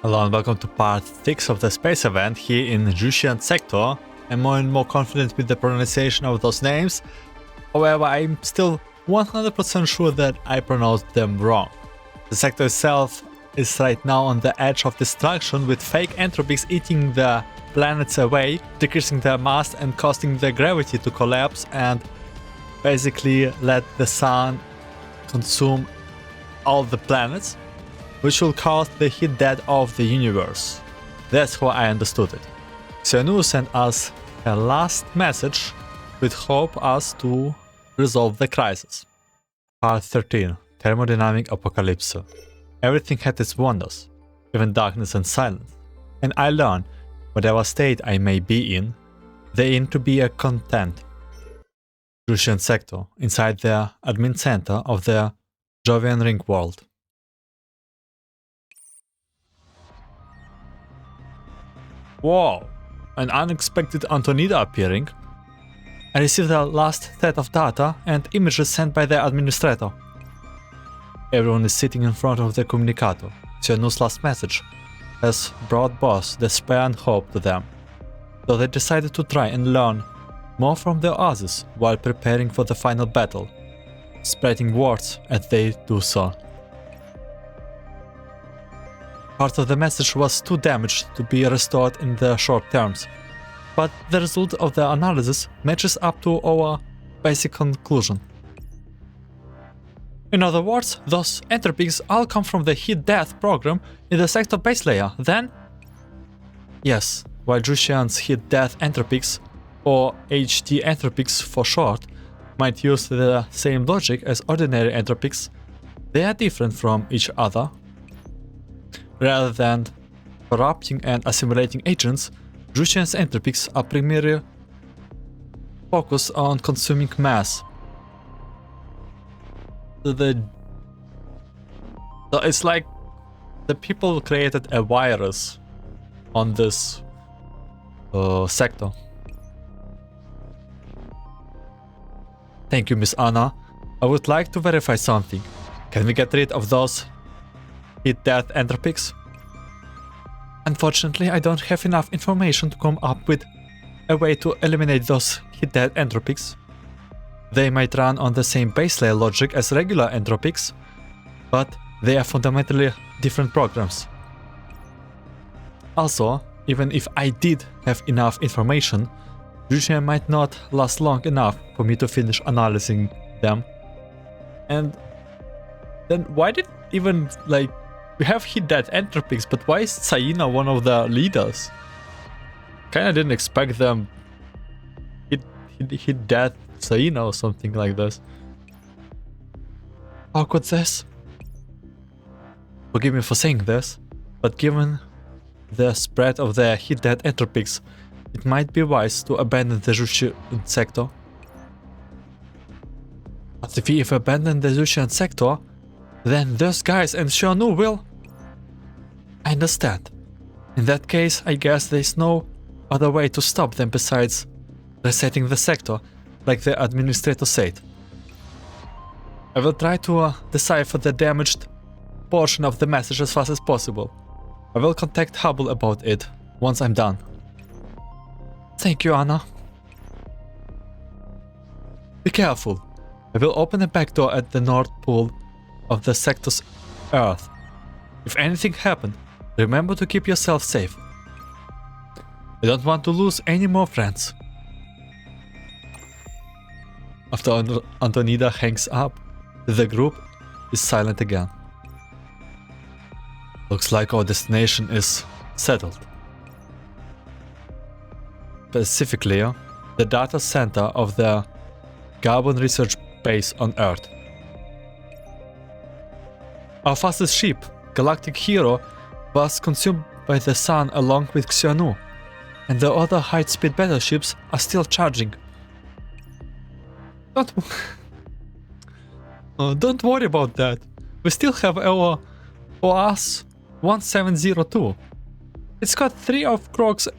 Hello and welcome to part 6 of the space event here in Jiutian Sector. I'm more and more confident with the pronunciation of those names. However, I'm still 100% sure that I pronounced them wrong. The sector itself is right now on the edge of destruction, with fake entropies eating the planets away, decreasing their mass and causing the gravity to collapse and basically let the sun consume all the planets, which will cause the heat death of the universe. That's how I understood it. Xuannu sent us her last message with hope us to resolve the crisis. Part 13. Thermodynamic Apocalypse. Everything had its wonders, even darkness and silence. And I learned, whatever state I may be in, they aim to be a content. Jiutian Sector, inside the admin center of the Jovian Ringworld. Whoa! An unexpected Antonida appearing. I received the last set of data and images sent by the administrator. Everyone is sitting in front of the communicator. Xuannu's last message has brought both despair and hope to them, so they decided to try and learn more from their others while preparing for the final battle, spreading words as they do so. Part of the message was too damaged to be restored in the short terms, but the result of the analysis matches up to our basic conclusion. In other words, those entropies all come from the heat death program in the sector base layer. Then, yes, while Jiutian's heat death entropies, or HD entropies for short, might use the same logic as ordinary entropies, they are different from each other. Rather than corrupting and assimilating agents, Jiutian's entropies are primarily focused on consuming mass. So it's like the people created a virus on this sector. Thank you, Miss Anna. I would like to verify something. Can we get rid of those heat death entropies? Unfortunately, I don't have enough information to come up with a way to eliminate those heat death entropies. They might run on the same base layer logic as regular entropies, but they are fundamentally different programs. Also, even if I did have enough information, Jiutian might not last long enough for me to finish analyzing them. And then why did even, like, we have heat death entropies, but why is Tsaina one of the leaders? Kinda didn't expect them hit death Tsaina or something like this. How could this? Forgive me for saying this, but given the spread of the heat death entropies, it might be wise to abandon the Jiutian sector. But if we abandon the Jiutian sector, then those guys and Xuannu will... I understand. In that case, I guess there's no other way to stop them besides resetting the sector, like the administrator said. I will try to decipher the damaged portion of the message as fast as possible. I will contact Hubble about it once I'm done. Thank you, Anna. Be careful. I will open a back door at the north pole of the sector's Earth. If anything happens, remember to keep yourself safe. I don't want to lose any more friends. After Antonida hangs up, the group is silent again. Looks like our destination is settled. Specifically, the data center of the Carbon Research Base on Earth. Our fastest ship, Galactic Hero, was consumed by the sun along with Xuannu, and the other high-speed battleships are still charging. Don't worry about that. We still have our OAS 1702. It's got 3 of Krog's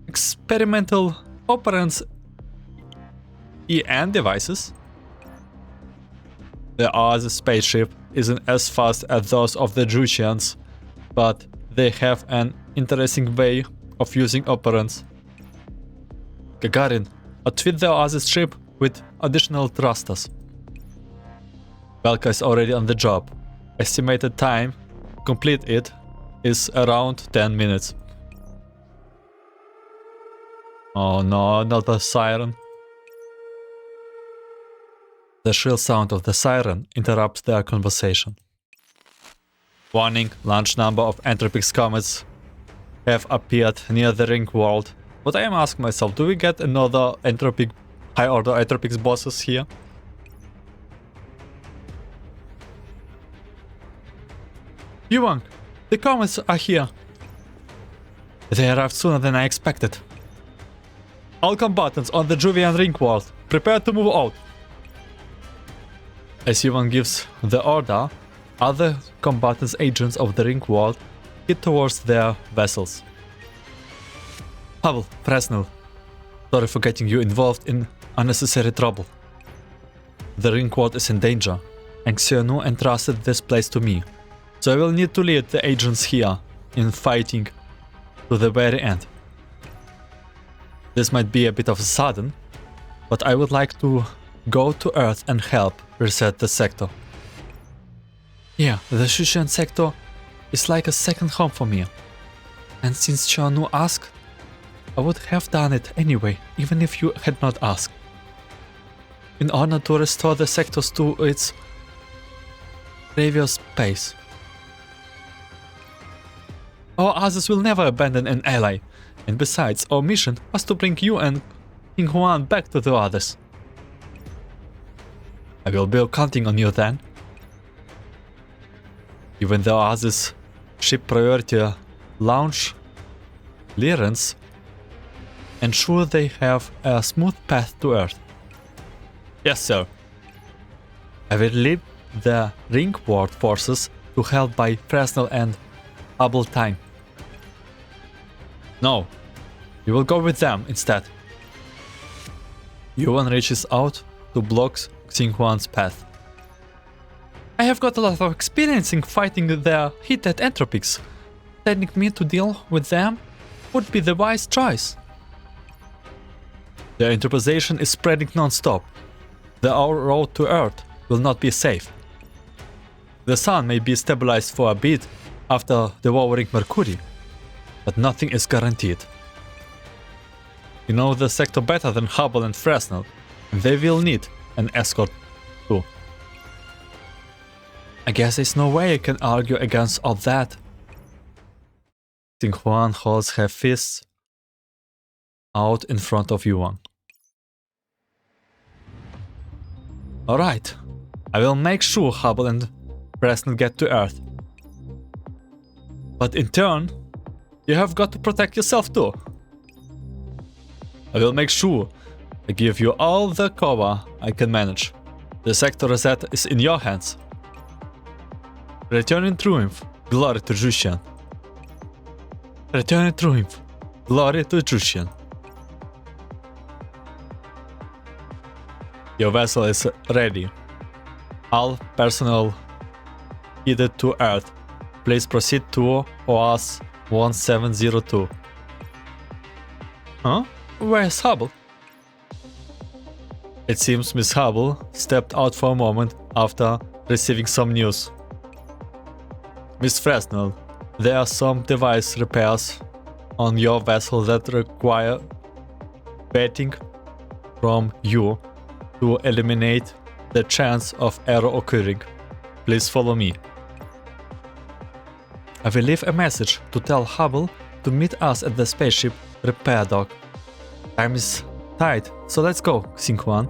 experimental operants EN devices. The other spaceship isn't as fast as those of the Jiutians, but they have an interesting way of using operants. Gagarin, outfit the Oasis ship with additional thrusters. Belka is already on the job. Estimated time to complete it is around 10 minutes. Oh no, not the siren. The shrill sound of the siren interrupts their conversation. Warning, large number of Entropix comets have appeared near the Ringworld. But I am asking myself, do we get another Entropic, high order Entropix bosses here? Yuan, the comets are here. They arrived sooner than I expected. All combatants on the Juvian Ringworld, prepare to move out. As Yuan gives the order, other combatants agents of the Ringworld head towards their vessels. Hubble, Fresnel, sorry for getting you involved in unnecessary trouble. The Ringworld is in danger, and Xuannu entrusted this place to me, so I will need to lead the agents here in fighting to the very end. This might be a bit of a sudden, but I would like to go to Earth and help reset the sector. Yeah, the Jiutian Sector is like a second home for me. And since Xuannu asked, I would have done it anyway, even if you had not asked. In order to restore the sectors to its previous space. Our Oasis will never abandon an ally, and besides, our mission was to bring you and King Juan back to the others. I will be counting on you then. Even the Oasis ship priority launch clearance ensure they have a smooth path to Earth. Yes, sir. I will leave the Ringworld forces to help buy Fresnel and Hubble time. No, you will go with them instead. Yuan reaches out to block Xinghuan's path. I have got a lot of experience in fighting their heated entropics. Sending me to deal with them would be the wise choice. Their interposition is spreading non-stop. Our road to Earth will not be safe. The sun may be stabilized for a bit after devouring Mercury, but nothing is guaranteed. You know the sector better than Hubble and Fresnel, and they will need an escort too. I guess there's no way I can argue against all that. Xinghuan holds her fists out in front of Yuan. Alright, I will make sure Hubble and Fresnel get to Earth. But in turn, you have got to protect yourself too. I will make sure I give you all the cover I can manage. The sector reset is in your hands. Return in triumph, glory to Jiutian. Return in triumph, glory to Jiutian. Your vessel is ready. All personnel headed to Earth. Please proceed to OAS 1702. Huh? Where's Hubble? It seems Miss Hubble stepped out for a moment after receiving some news. Miss Fresnel, there are some device repairs on your vessel that require vetting from you to eliminate the chance of error occurring. Please follow me. I will leave a message to tell Hubble to meet us at the spaceship repair dock. Time is tight, so let's go, Xinghuan.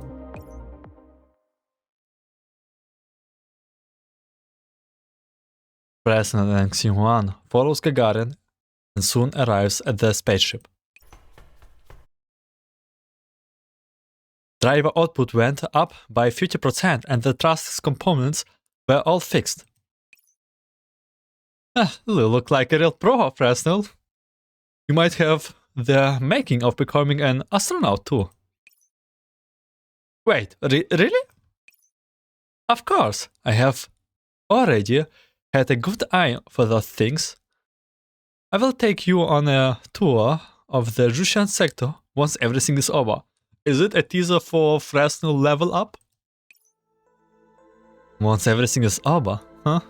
Fresnel and Xinghuan follows Gagarin and soon arrives at the spaceship. Driver output went up by 50% and the thrust components were all fixed. You look like a real pro, Fresnel. You might have the making of becoming an astronaut too. Wait, really? Of course, I have already had a good eye for those things. I will take you on a tour of the Jiutian Sector once everything is over. Is it a teaser for Fresnel level up? Once everything is over, huh?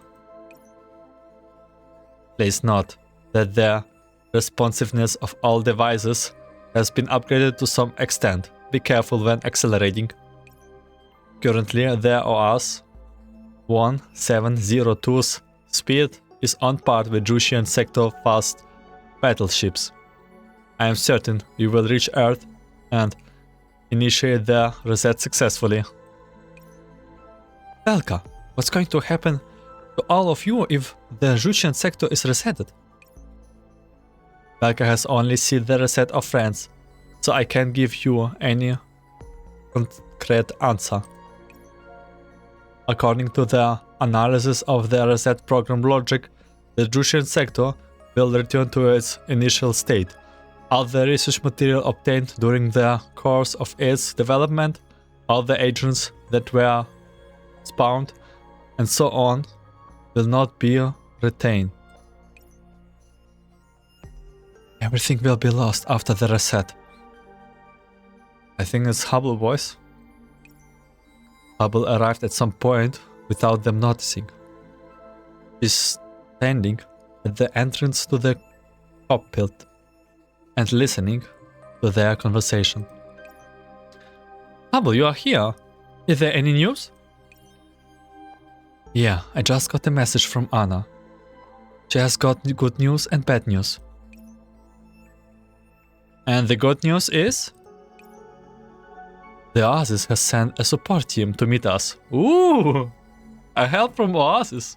Please note that the responsiveness of all devices has been upgraded to some extent. Be careful when accelerating. Currently, the OAS 1702's speed is on par with Jiutian Sector fast battleships. I am certain you will reach Earth and initiate the reset successfully. Belka, what's going to happen to all of you if the Jiutian Sector is resetted? Belka has only seen the reset of friends, so I can't give you any concrete answer. According to the analysis of the reset program logic, the Jiutian Sector will return to its initial state. All the research material obtained during the course of its development, all the agents that were spawned, and so on, will not be retained. Everything will be lost after the reset. I think it's Hubble voice. Hubble arrived at some point without them noticing. He's standing at the entrance to the cockpit and listening to their conversation. Hubble, you are here. Is there any news? Yeah, I just got a message from Anna. She has got good news and bad news. And the good news is? The Oasis has sent a support team to meet us. Ooh! A help from Oasis.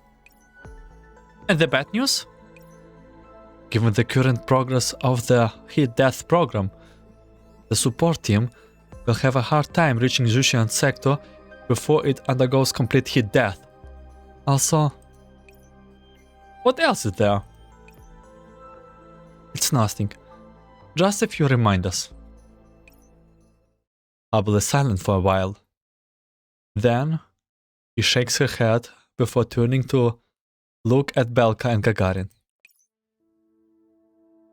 And the bad news? Given the current progress of the heat death program, the support team will have a hard time reaching Jiutian Sector before it undergoes complete heat death. Also, what else is there? It's nothing. Just a few reminders. Hubble is silent for a while. Then, he shakes her head before turning to look at Belka and Gagarin.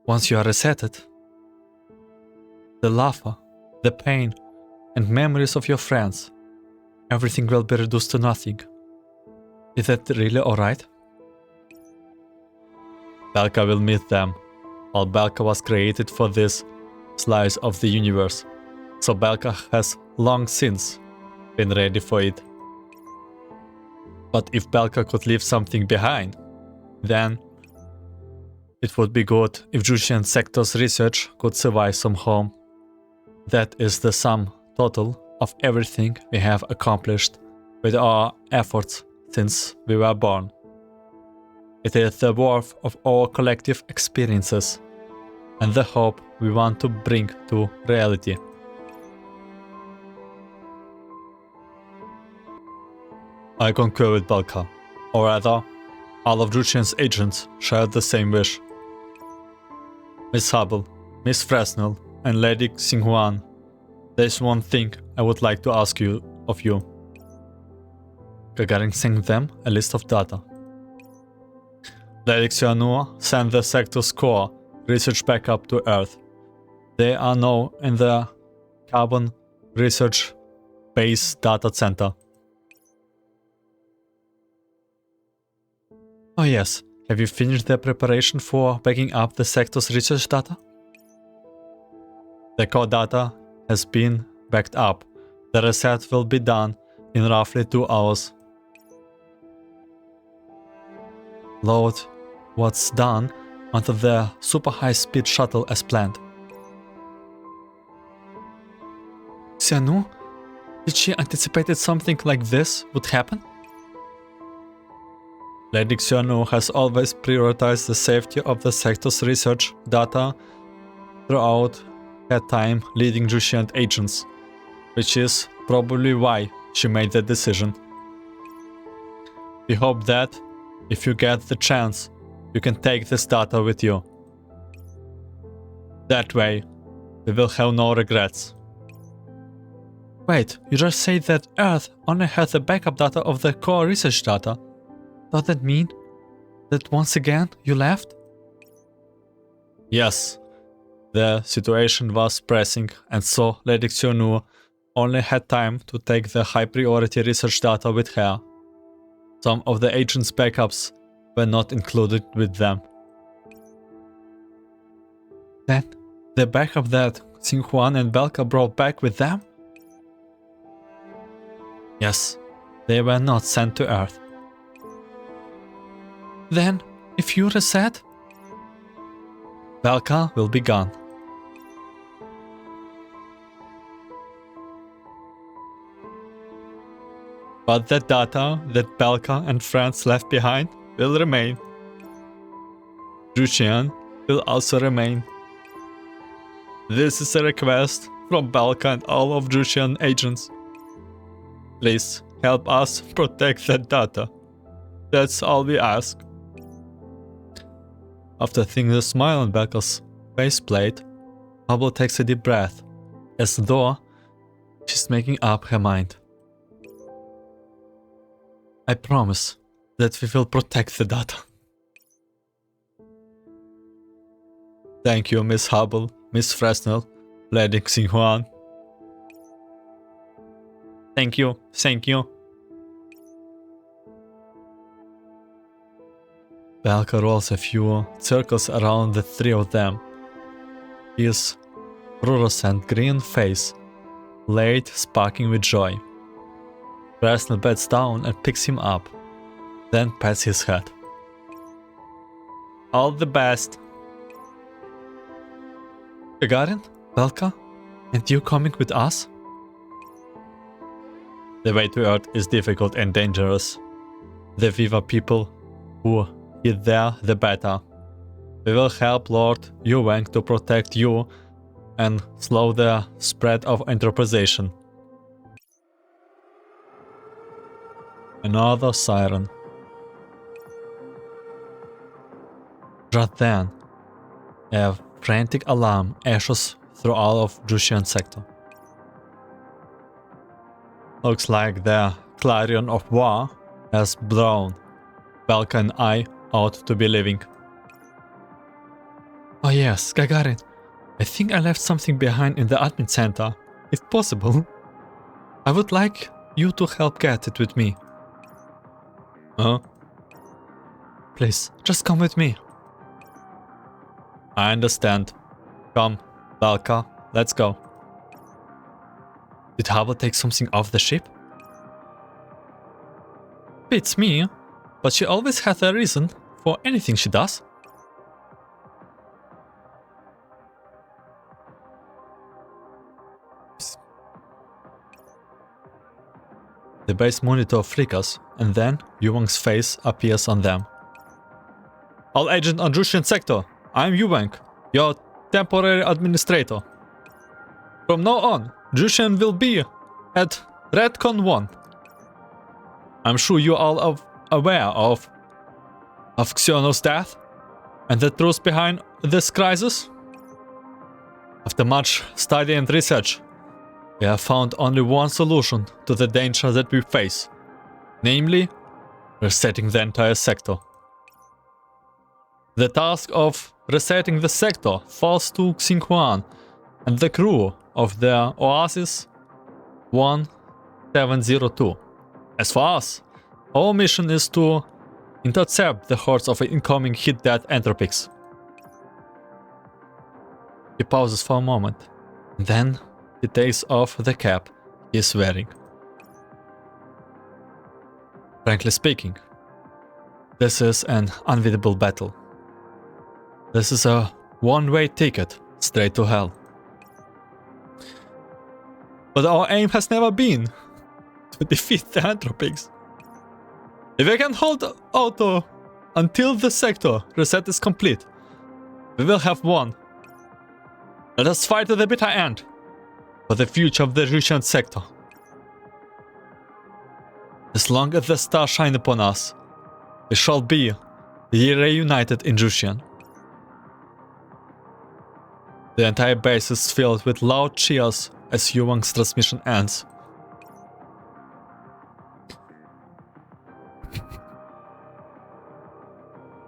Once you are resetted, the lava, the pain, and memories of your friends, everything will be reduced to nothing. Is that really alright? Belka will meet them, while Belka was created for this slice of the universe, so Belka has long since been ready for it. But if Belka could leave something behind, then it would be good if Jiutian Sector's research could survive somehow. That is the sum total of everything we have accomplished with our efforts since we were born. It is the worth of our collective experiences and the hope we want to bring to reality. I concur with Belka, or rather, all of Jiutian's agents shared the same wish. Miss Hubble, Miss Fresnel, and Lady Xinhuan, there's one thing I would like to ask of you. Gagarin sent them a list of data. Lady Xuannu sent the sector's core research back up to Earth. They are now in the Carbon Research Base Data Center. Oh yes, have you finished the preparation for backing up the sector's research data? The core data has been backed up. The reset will be done in roughly 2 hours. Load what's done onto the super high-speed shuttle as planned. Xuannu? Did she anticipate something like this would happen? Lady Xuannu has always prioritized the safety of the sector's research data throughout her time leading Jiutian agents, which is probably why she made that decision. We hope that, if you get the chance, you can take this data with you. That way, we will have no regrets. Wait, you just said that Earth only has the backup data of the core research data. Does that mean that once again you left? Yes, the situation was pressing, and so Lady Xuannu only had time to take the high priority research data with her. Some of the agent's backups were not included with them. Then, the backup that Xinhuan and Belka brought back with them? Yes, they were not sent to Earth. Then, if you reset, Belka will be gone. But the data that Belka and friends left behind will remain. Jiutian will also remain. This is a request from Belka and all of Jiutian agents. Please help us protect that data. That's all we ask. After seeing the smile on Belka's faceplate, Hubble takes a deep breath, as though she's making up her mind. I promise that we will protect the data. Thank you, Miss Hubble, Miss Fresnel, Lady Xinhuan. Thank you, thank you. Belka rolls a few circles around the three of them. His fluorescent green face laid sparkling with joy. Fresnel bends down and picks him up, then pats his head. All the best. Gagarin, Belka, and you coming with us? The way to Earth is difficult and dangerous. The Viva people who get there, the better. We will help Lord Yuwang to protect you and slow the spread of enterprisation. Another siren. Just then, a frantic alarm echoes through all of Jiutian Sector. Looks like the clarion of war has blown. Belka and I ought to be leaving. Oh yes, Gagarin. I think I left something behind in the admin center. If possible, I would like you to help get it with me. Huh? Please, just come with me. I understand. Come, Belka, let's go. Did Hubble take something off the ship? Beats me, but she always has a reason for anything she does. The base monitor flickers, and then Yuwang's face appears on them. All agent on Jiutian Sector, I'm Yuwang, your temporary administrator. From now on, Jiutian will be at Redcon 1. I'm sure you all are aware of Xuannu's death and the truth behind this crisis. After much study and research, we have found only one solution to the danger that we face, namely, resetting the entire sector. The task of resetting the sector falls to Xinhuan and the crew of the Oasis 1702. As for us, our mission is to intercept the hordes of incoming hit-dead entropics. He pauses for a moment, and then he takes off the cap he is wearing. Frankly speaking, this is an unwinnable battle. This is a one-way ticket straight to hell. But our aim has never been to defeat the entropics. If we can hold Auto until the sector reset is complete, we will have won. Let us fight to the bitter end for the future of the Jiutian sector. As long as the stars shine upon us, we shall be reunited in Jiutian. The entire base is filled with loud cheers as Yuwang's transmission ends.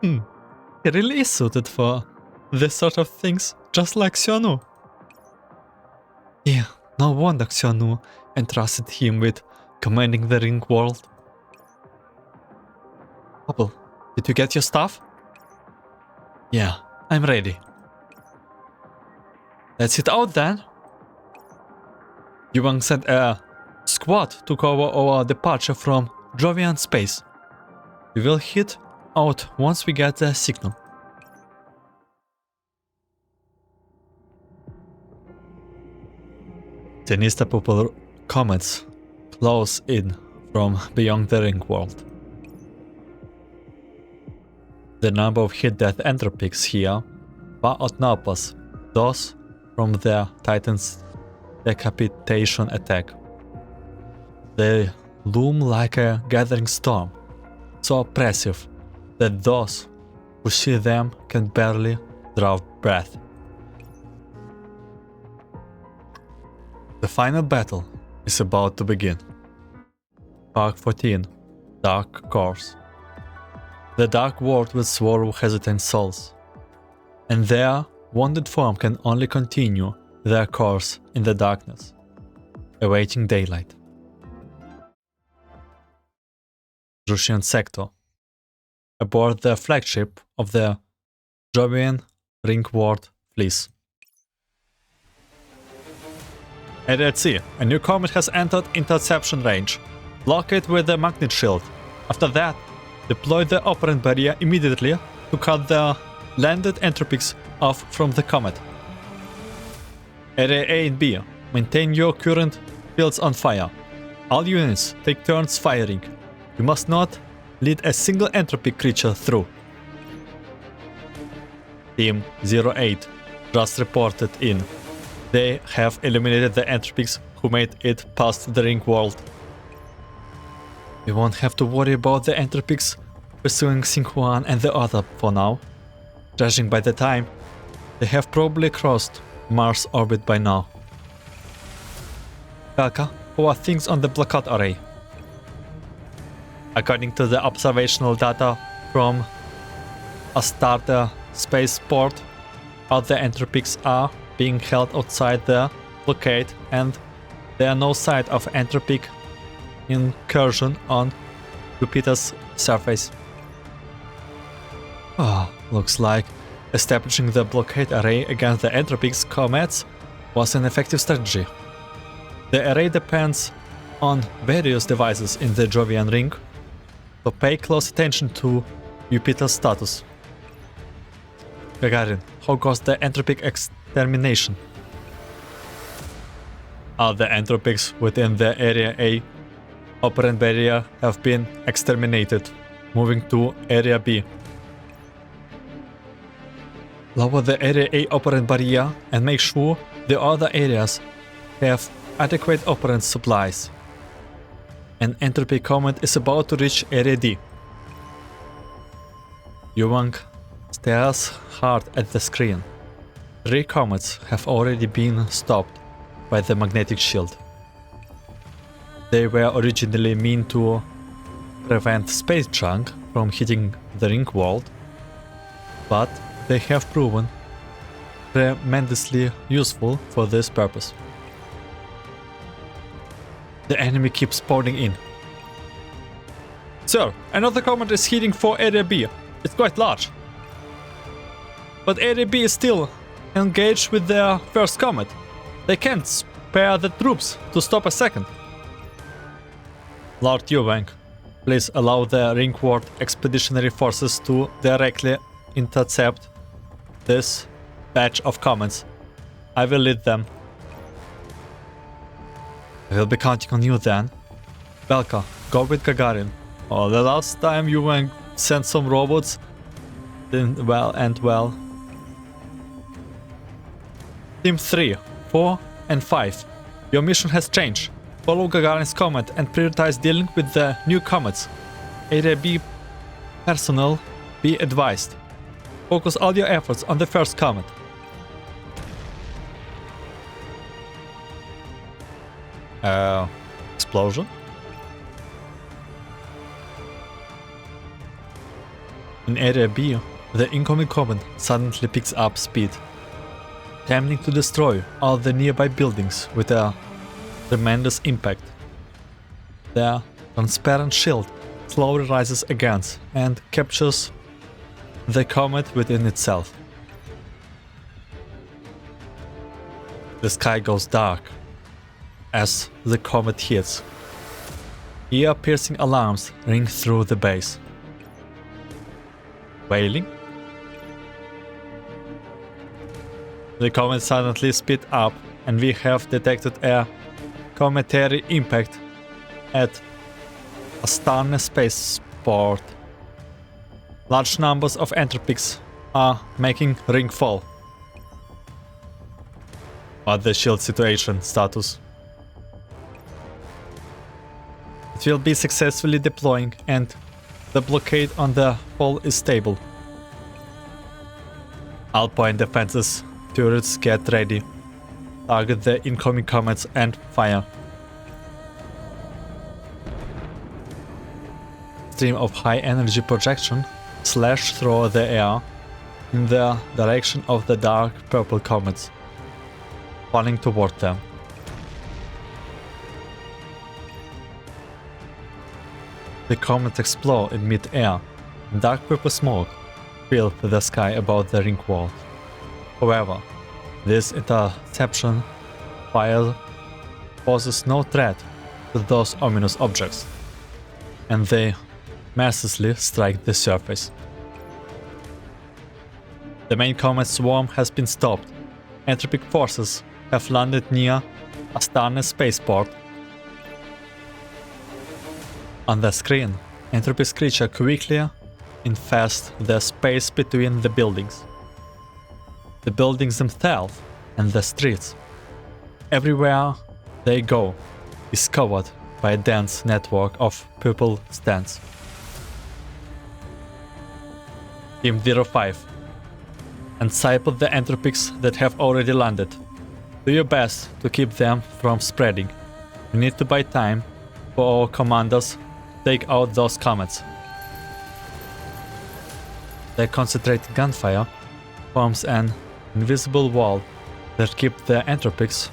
He really is suited for this sort of things, just like Xuannu. Yeah, no wonder Xuannu entrusted him with commanding the Ringworld. Hopple, did you get your stuff? Yeah, I'm ready. Let's hit out then. Yuang sent a squad to cover our departure from Jovian space. We will hit out once we get the signal. Sinister purple comets close in from beyond the Ringworld. The number of hit-death entropics here far outnumbers those from their Titan's decapitation attack. They loom like a gathering storm, so oppressive that those who see them can barely draw breath. The final battle is about to begin. Park 14, Dark Course. The Dark World will swallow hesitant souls, and their wounded form can only continue their course in the darkness, awaiting daylight. Jiutian Sector. Aboard the flagship of the Jovian Ringworld Fleece. At sea, a new comet has entered interception range. Block it with the magnet shield. After that, deploy the operant barrier immediately to cut the landed entropics off from the comet. Area A and B, maintain your current fields on fire. All units take turns firing. You must not lead a single entropic creature through. Team 08 just reported in. They have eliminated the entropics who made it past the Ringworld. We won't have to worry about the entropics pursuing Xinhuan and the other for now. Judging by the time, they have probably crossed Mars orbit by now. Belka, how are things on the blockade array? According to the observational data from a starter spaceport, all the entropics are being held outside the blockade and there are no sign of entropic incursion on Jupiter's surface. Looks like establishing the blockade array against the entropics comets was an effective strategy. The array depends on various devices in the Jovian ring, so pay close attention to Jupiter's status. Gagarin, how goes the entropic extermination? All the entropics within the Area A operant barrier have been exterminated, moving to Area B. Lower the Area A operant barrier and make sure the other areas have adequate operant supplies. An entropy comet is about to reach Area D. Yuang stares hard at the screen. 3 comets have already been stopped by the magnetic shield. They were originally meant to prevent space junk from hitting the Ringworld, but they have proven tremendously useful for this purpose. The enemy keeps pouring in. Sir, another comet is heading for Area B. It's quite large. But Area B is still engaged with their first comet. They can't spare the troops to stop a second. Lord Yuang, please allow the Ringworld Expeditionary Forces to directly intercept this batch of comets. I will lead them. I will be counting on you then. Belka, go with Gagarin. Oh, the last time you sent some robots didn't end well. Team 3, 4 and 5. Your mission has changed. Follow Gagarin's comet and prioritize dealing with the new comets. Area B personnel, be advised. Focus all your efforts on the first comet. Explosion? In Area B, The incoming comet suddenly picks up speed, attempting to destroy all the nearby buildings with a tremendous impact. Their transparent shield slowly rises against and captures the comet within itself. The sky goes dark as the comet hits. Ear-piercing alarms ring through the base. Wailing? The comet suddenly speed up and we have detected a cometary impact at Xuannu spaceport. Large numbers of entropics are making ring fall. But the shield situation status? It will be successfully deploying and the blockade on the hull is stable. All point defenses, turrets get ready. Target the incoming comets and fire. Stream of high energy projection slash through the air in the direction of the dark purple comets, falling toward them. The comets explode in mid-air, and dark purple smoke fills the sky above the Ringworld. However, this interception fire poses no threat to those ominous objects, and they mercilessly strike the surface. The main comet swarm has been stopped. Entropic forces have landed near Xuannu spaceport. On the screen, Entropy's creature quickly infest the space between the buildings. The buildings themselves and the streets. Everywhere they go is covered by a dense network of purple stands. Team 05. Disciple the entropics that have already landed. Do your best to keep them from spreading. We need to buy time for our commanders take out those comets. The concentrated gunfire forms an invisible wall that keeps the entropics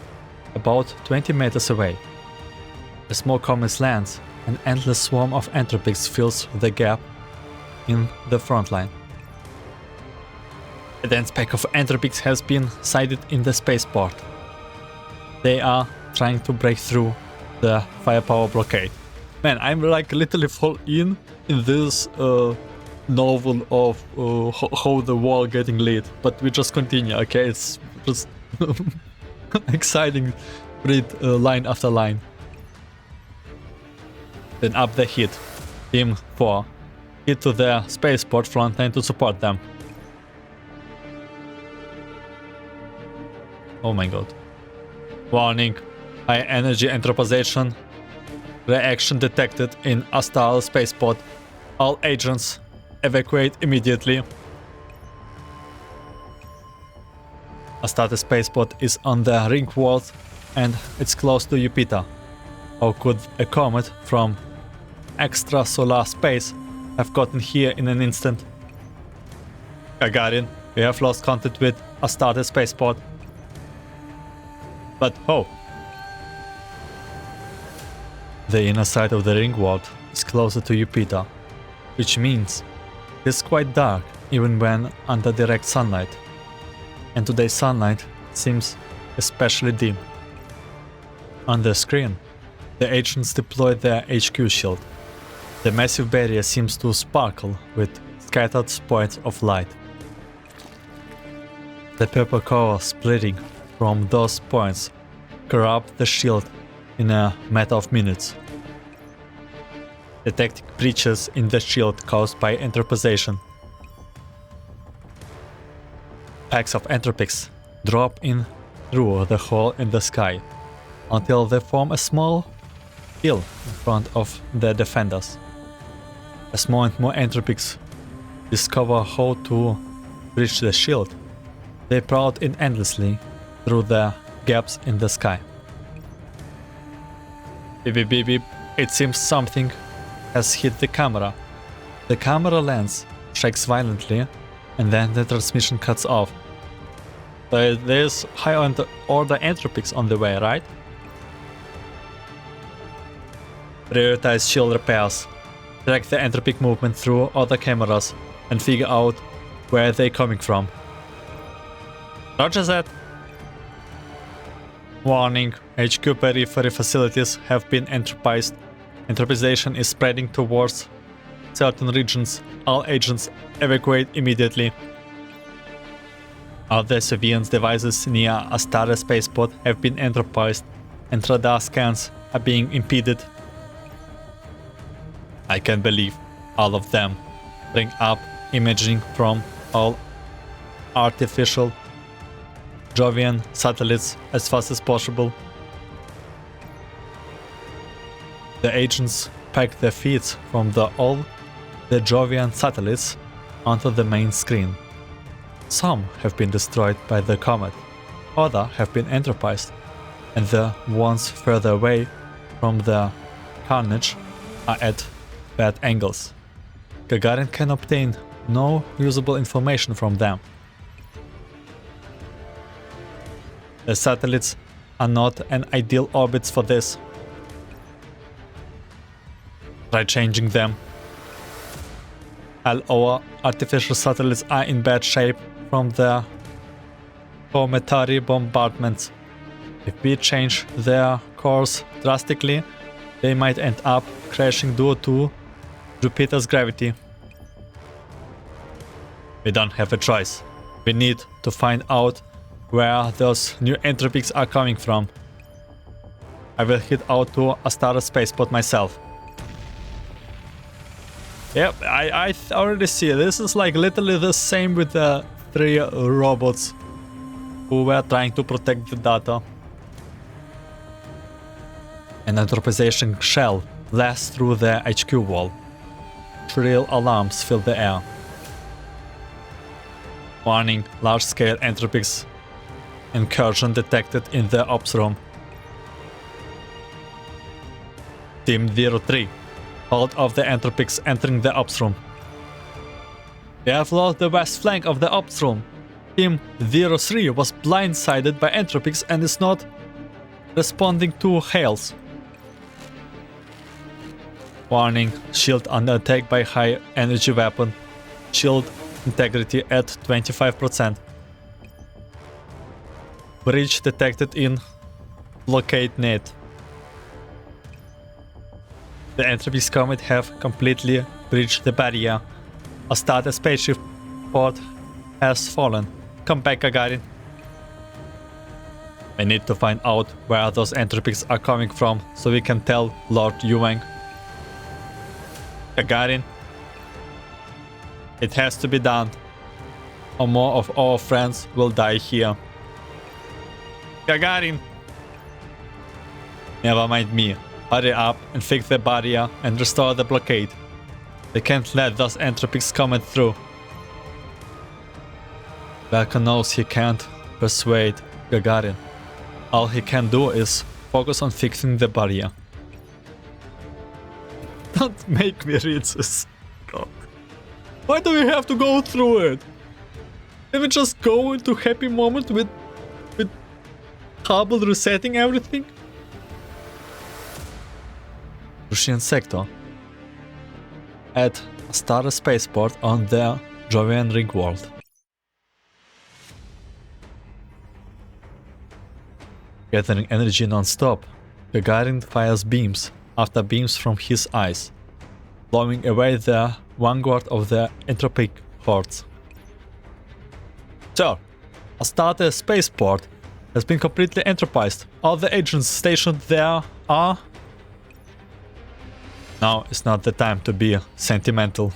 about 20 meters away. As more comets lands, an endless swarm of entropics fills the gap in the front line. A dense pack of entropics has been sighted in the spaceport. They are trying to break through the firepower blockade. Man, I'm like literally fall in this novel of how the war getting lit, but we just continue, okay? It's just exciting, read line after line. Then up the hit. Team 4 hit to the spaceport frontline to support them. Oh my god. Warning. High energy anthropization. Reaction detected in Xuannu spaceport. All agents evacuate immediately. Xuannu spaceport is on the Ringworld and it's close to Jupiter. How could a comet from extrasolar space have gotten here in an instant? Gagarin, we have lost contact with Xuannu spaceport. But how? The inner side of the Ringworld is closer to Jupiter, which means it's quite dark even when under direct sunlight. And today's sunlight seems especially dim. On the screen, the agents deploy their HQ shield. The massive barrier seems to sparkle with scattered points of light. The purple core splitting from those points corrupt the shield in a matter of minutes. Detecting breaches in the shield caused by entropization. Packs of entropics drop in through the hole in the sky until they form a small hill in front of the defenders. As more and more entropics discover how to breach the shield, they prowl in endlessly through the gaps in the sky. Beep beep beep beep. It seems something has hit the camera. The camera lens shakes violently and then the transmission cuts off. So there's high order entropics on the way, right? Prioritize shield repairs. Track the entropic movement through other cameras and figure out where they're coming from. Roger that. Warning, HQ periphery facilities have been entropized. Entropization is spreading towards certain regions. All agents evacuate immediately. Other surveillance devices near Astara spaceport have been entropized and radar scans are being impeded. I can't believe all of them. Bring up imaging from all artificial Jovian satellites as fast as possible. The agents pack their feeds from all the Jovian satellites onto the main screen. Some have been destroyed by the comet, others have been entropized, and the ones further away from the carnage are at bad angles. Gagarin can obtain no usable information from them. The satellites are not an ideal orbits for this. Try changing them. All our artificial satellites are in bad shape from the cometary bombardments. If we change their course drastically, they might end up crashing due to Jupiter's gravity. We don't have a choice. We need to find out where those new entropics are coming from. I will head out to Astara spaceport myself. Yep, I already see. This is like literally the same with the 3 robots who were trying to protect the data. An entropization shell blasts through the HQ wall. Shrill alarms fill the air. Warning, large-scale entropics incursion detected in the ops room. Team 03. Hold off the entropics entering the ops room. We have lost the west flank of the ops room. Team 03 was blindsided by entropics and is not responding to hails. Warning, shield under attack by high energy weapon. Shield integrity at 25%. Breach detected in blockade net. The entropics comet have completely breached the barrier. A starter spaceship port has fallen. Come back, Gagarin. We need to find out where those entropics are coming from so we can tell Lord Yuang. Gagarin. It has to be done, or more of our friends will die here. Gagarin! Never mind me. Hurry up and fix the barrier and restore the blockade. We can't let those entropics come through. Valka knows he can't persuade Gagarin. All he can do is focus on fixing the barrier. Don't make me read this. God. Why do we have to go through it? Can we just go into happy moment with Hubble resetting everything? Jiutian Sector. At Astara spaceport on the Jovian Ringworld. Gathering energy non-stop, Gagarin fires beams after beams from his eyes, blowing away the vanguard of the entropic hordes. Sir, Astara spaceport has been completely entropized. All the agents stationed there are... Now is not the time to be sentimental.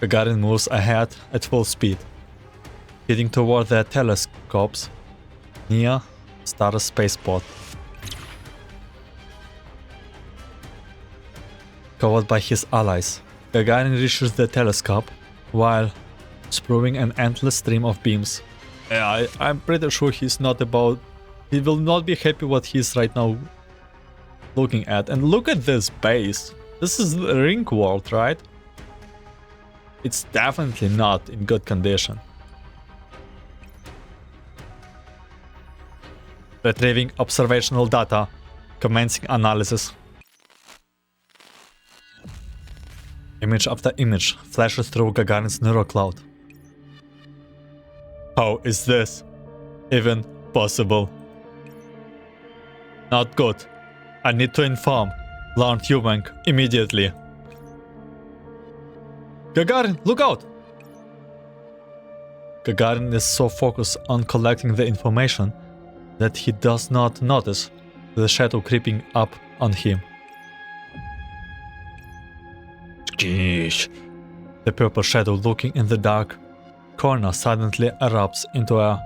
Gagarin moves ahead at full speed, heading toward the telescopes near Star Spaceport. Covered by his allies, Gagarin reaches the telescope while spewing an endless stream of beams. I'm pretty sure he will not be happy what he's right now looking at. And look at this base. This is the Ringworld, right? It's definitely not in good condition. Retrieving observational data. Commencing analysis. Image after image flashes through Gagarin's neural cloud. How is this even possible? Not good. I need to inform Lord Yuwang immediately. Gagarin, look out! Gagarin is so focused on collecting the information that he does not notice the shadow creeping up on him. Sheesh. The purple shadow looking in the dark corner suddenly erupts into a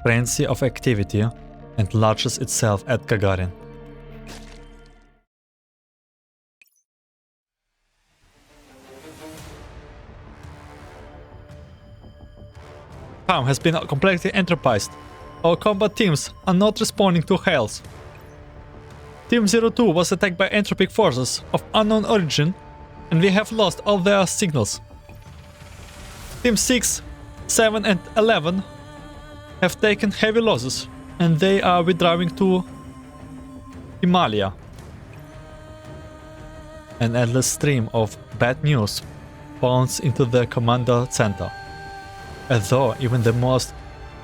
frenzy of activity and launches itself at Gagarin. Farm has been completely enterprised. Our combat teams are not responding to hails. Team 02 was attacked by entropic forces of unknown origin, and we have lost all their signals. Team 6, 7 and 11 have taken heavy losses, and they are withdrawing to Himalaya. An endless stream of bad news pounds into the commander center, as though even the most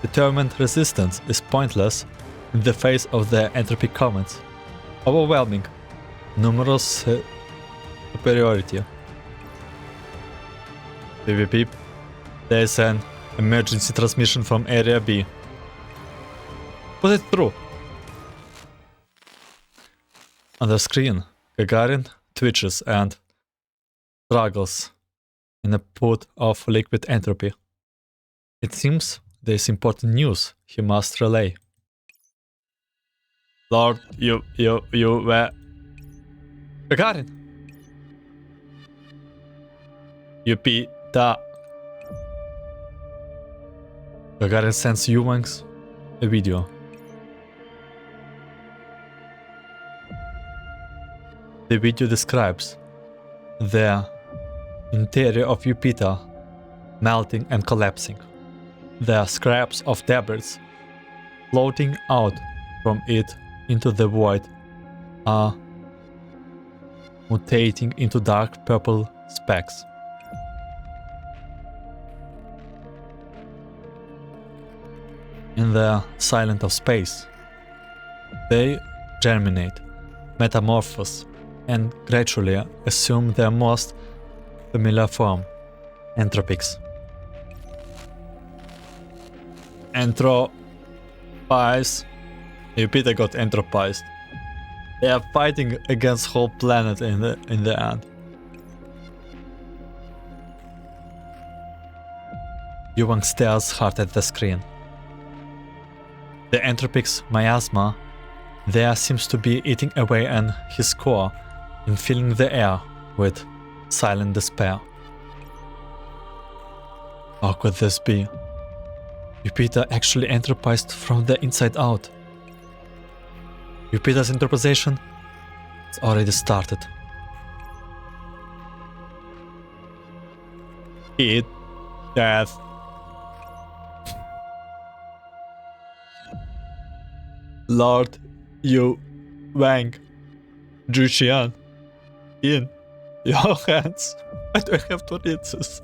determined resistance is pointless in the face of the entropic comments. Overwhelming, numerous superiority. Beep beep. There is an emergency transmission from Area B. Put it through. On the screen, Gagarin twitches and struggles in a pool of liquid entropy. It seems there is important news he must relay. Lord, you were... Gagarin! Yupita. Gagarin sends Yuwang's a video. The video describes the interior of Jupiter melting and collapsing. The scraps of debris floating out from it into the void are mutating into dark purple specks. In the silence of space, they germinate, metamorphose, and gradually assume their most familiar form, entropics. Entropies. Jupiter got entropized. They are fighting against whole planet in the end. Yuwang stares hard at the screen. The entropics miasma there seems to be eating away at his core and filling the air with silent despair. How could this be? Jupiter actually entropized from the inside out. Jupiter's entropization has already started. Eat death. Lord Yu Wang Jiutian in your hands. Why do I have to read this?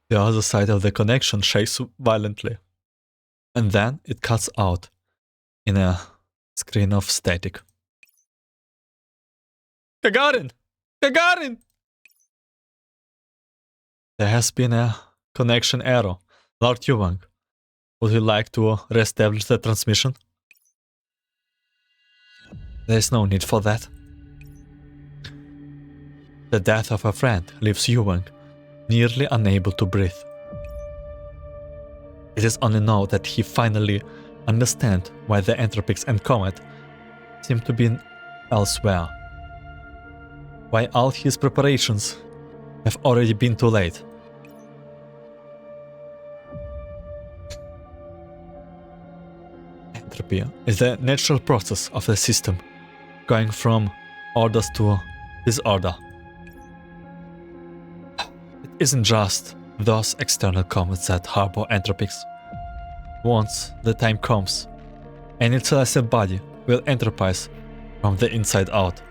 The other side of the connection shakes violently, and then it cuts out in a screen of static. Gagarin! Gagarin! There has been a connection error. Lord Yuwang, would you like to re-establish the transmission? There is no need for that. The death of a friend leaves Yuwang nearly unable to breathe. It is only now that he finally understands why the entropics and comet seem to be elsewhere. Why all his preparations have already been too late. entropy is the natural process of the system, going from orders to disorder. It isn't just those external comments that harbor entropies. Once the time comes, any celestial body will entropize from the inside out.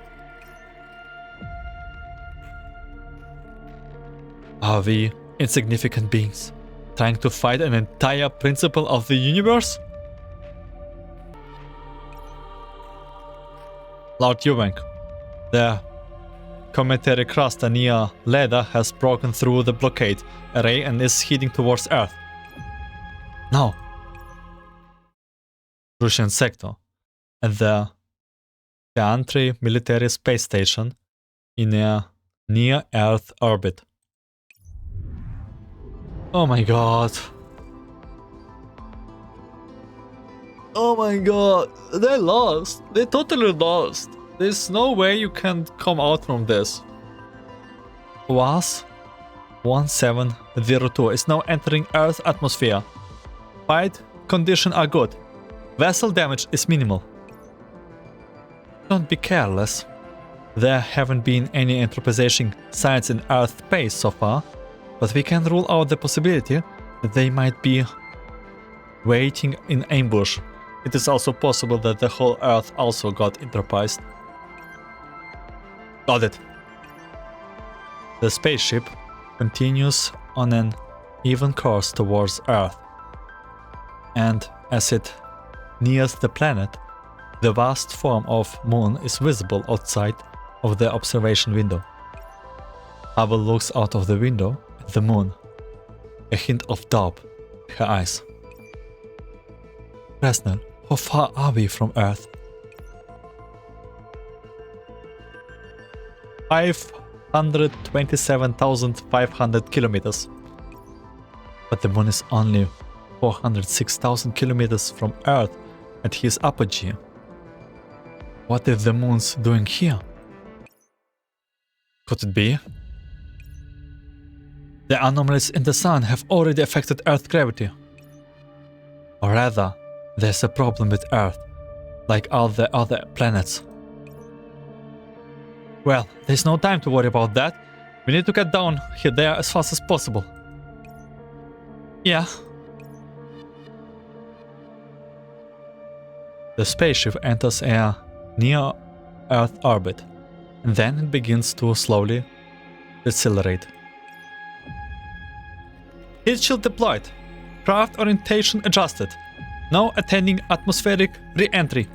Are we insignificant beings trying to fight an entire principle of the universe? Lord Yubank, the cometary crust near Leda has broken through the blockade array and is heading towards Earth. Now, Jiutian Sector at the Xuannu military space station in a near-Earth orbit. Oh my god. Oh my god. They lost. They totally lost. There's no way you can come out from this. WAS 1702 is now entering Earth's atmosphere. Fight conditions are good. Vessel damage is minimal. Don't be careless. There haven't been any entropization signs in Earth space so far, but we can rule out the possibility that they might be waiting in ambush. It is also possible that the whole Earth also got entropized. Got it. The spaceship continues on an even course towards Earth, and as it nears the planet, the vast form of moon is visible outside of the observation window. Hubble looks out of the window at the moon, a hint of doubt in her eyes. Fresnel, how far are we from Earth? 527,500 kilometers. But the moon is only 406,000 kilometers from Earth at his apogee. What is the moon's doing here? Could it be? The anomalies in the sun have already affected Earth's gravity. Or rather, there's a problem with Earth, like all the other planets. Well, there's no time to worry about that. We need to get down here there as fast as possible. Yeah. The spaceship enters a near-Earth orbit, and then it begins to slowly decelerate. Heat shield deployed. Craft orientation adjusted. Now attending atmospheric re-entry.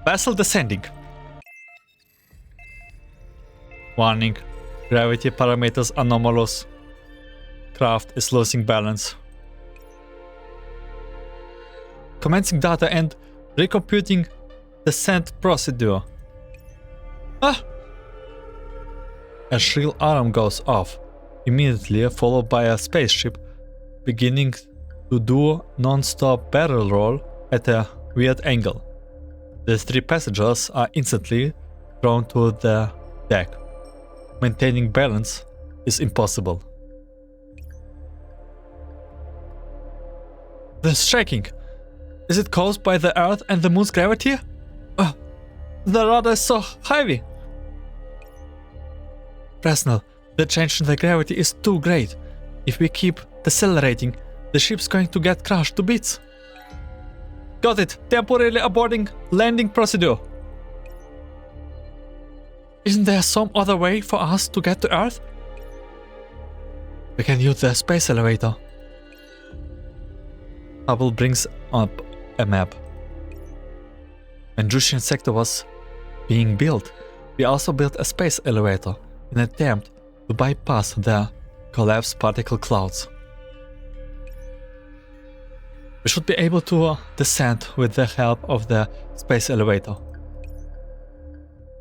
Vessel descending. Warning. Gravity parameters anomalous. Craft is losing balance. Commencing data and recomputing descent procedure. Ah! A shrill alarm goes off, immediately followed by a spaceship beginning to do non-stop barrel roll at a weird angle. The three passengers are instantly thrown to the deck. Maintaining balance is impossible. The shaking. Is it caused by the Earth and the Moon's gravity? The rudder is so heavy. Fresnel, the change in the gravity is too great. If we keep decelerating, the ship's going to get crushed to bits. Got it. Temporarily aborting landing procedure. Isn't there some other way for us to get to Earth? We can use the space elevator. Hubble brings up a map. When Jiutian Sector was being built, we also built a space elevator in an attempt to bypass the collapsed particle clouds. We should be able to descend with the help of the space elevator.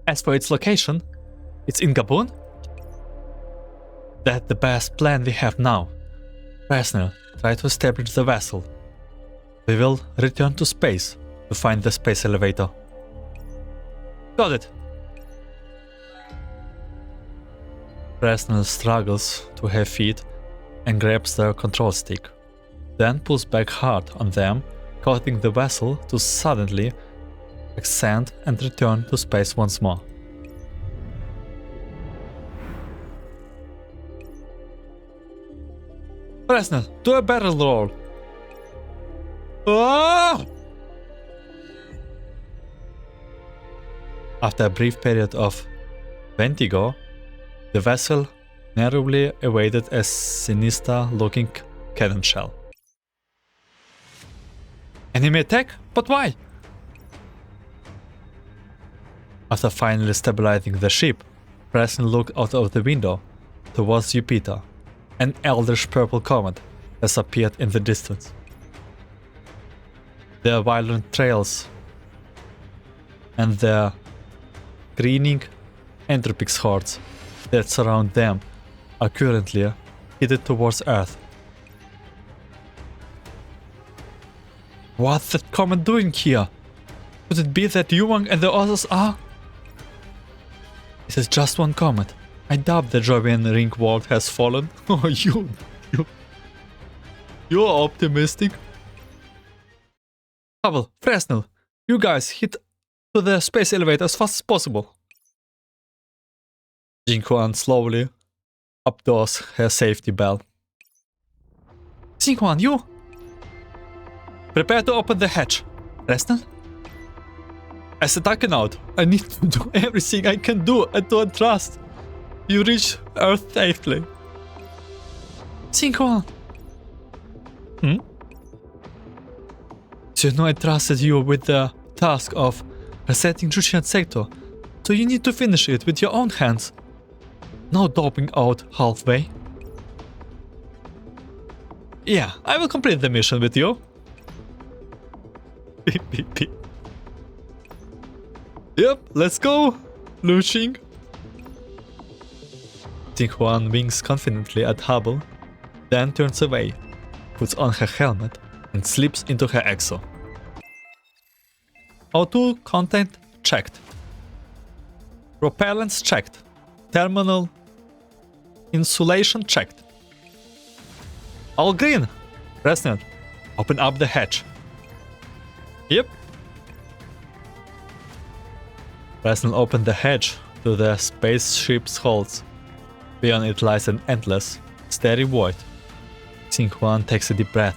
As for its location, it's in Gabon. That's the best plan we have now. Fresnel, try to establish the vessel. We will return to space to find the space elevator. Got it. Fresnel struggles to her feet and grabs the control stick, then pulls back hard on them causing the vessel to suddenly ascend and return to space once more. Fresnel, do a barrel roll. Oh! After a brief period of vertigo, the vessel narrowly evaded a sinister-looking cannon shell. Enemy attack? But why? After finally stabilizing the ship, Preston looked out of the window towards Jupiter. An eldritch purple comet has appeared in the distance. Their violent trails and their greening Entropix hordes that surround them are currently headed towards Earth. What's that comet doing here? Could it be that Yuang and the others are? It is just one comet. I doubt the Jovian Ringworld has fallen. Oh, you're optimistic. Hubble, Fresnel, you guys hit to the space elevator as fast as possible. Xinghuan slowly updoors her safety bell. Xinghuan, you? Prepare to open the hatch. Fresnel? As a Takenaut, I need to do everything I can do and don't trust you reach Earth safely. Xinghuan. You know I trusted you with the task of resetting Jiutian Sector, so you need to finish it with your own hands. No doping out halfway. Yeah, I will complete the mission with you. Beep, beep, beep. Yep, let's go, Luching. Xinghuan winks confidently at Hubble, then turns away, puts on her helmet, and slips into her exo. O2 content checked. Propellants checked. Terminal insulation checked. All green. Resnet, open up the hatch. Yep. Resnet opened the hatch to the spaceship's holds. Beyond it lies an endless, starry void. Xinghuan takes a deep breath.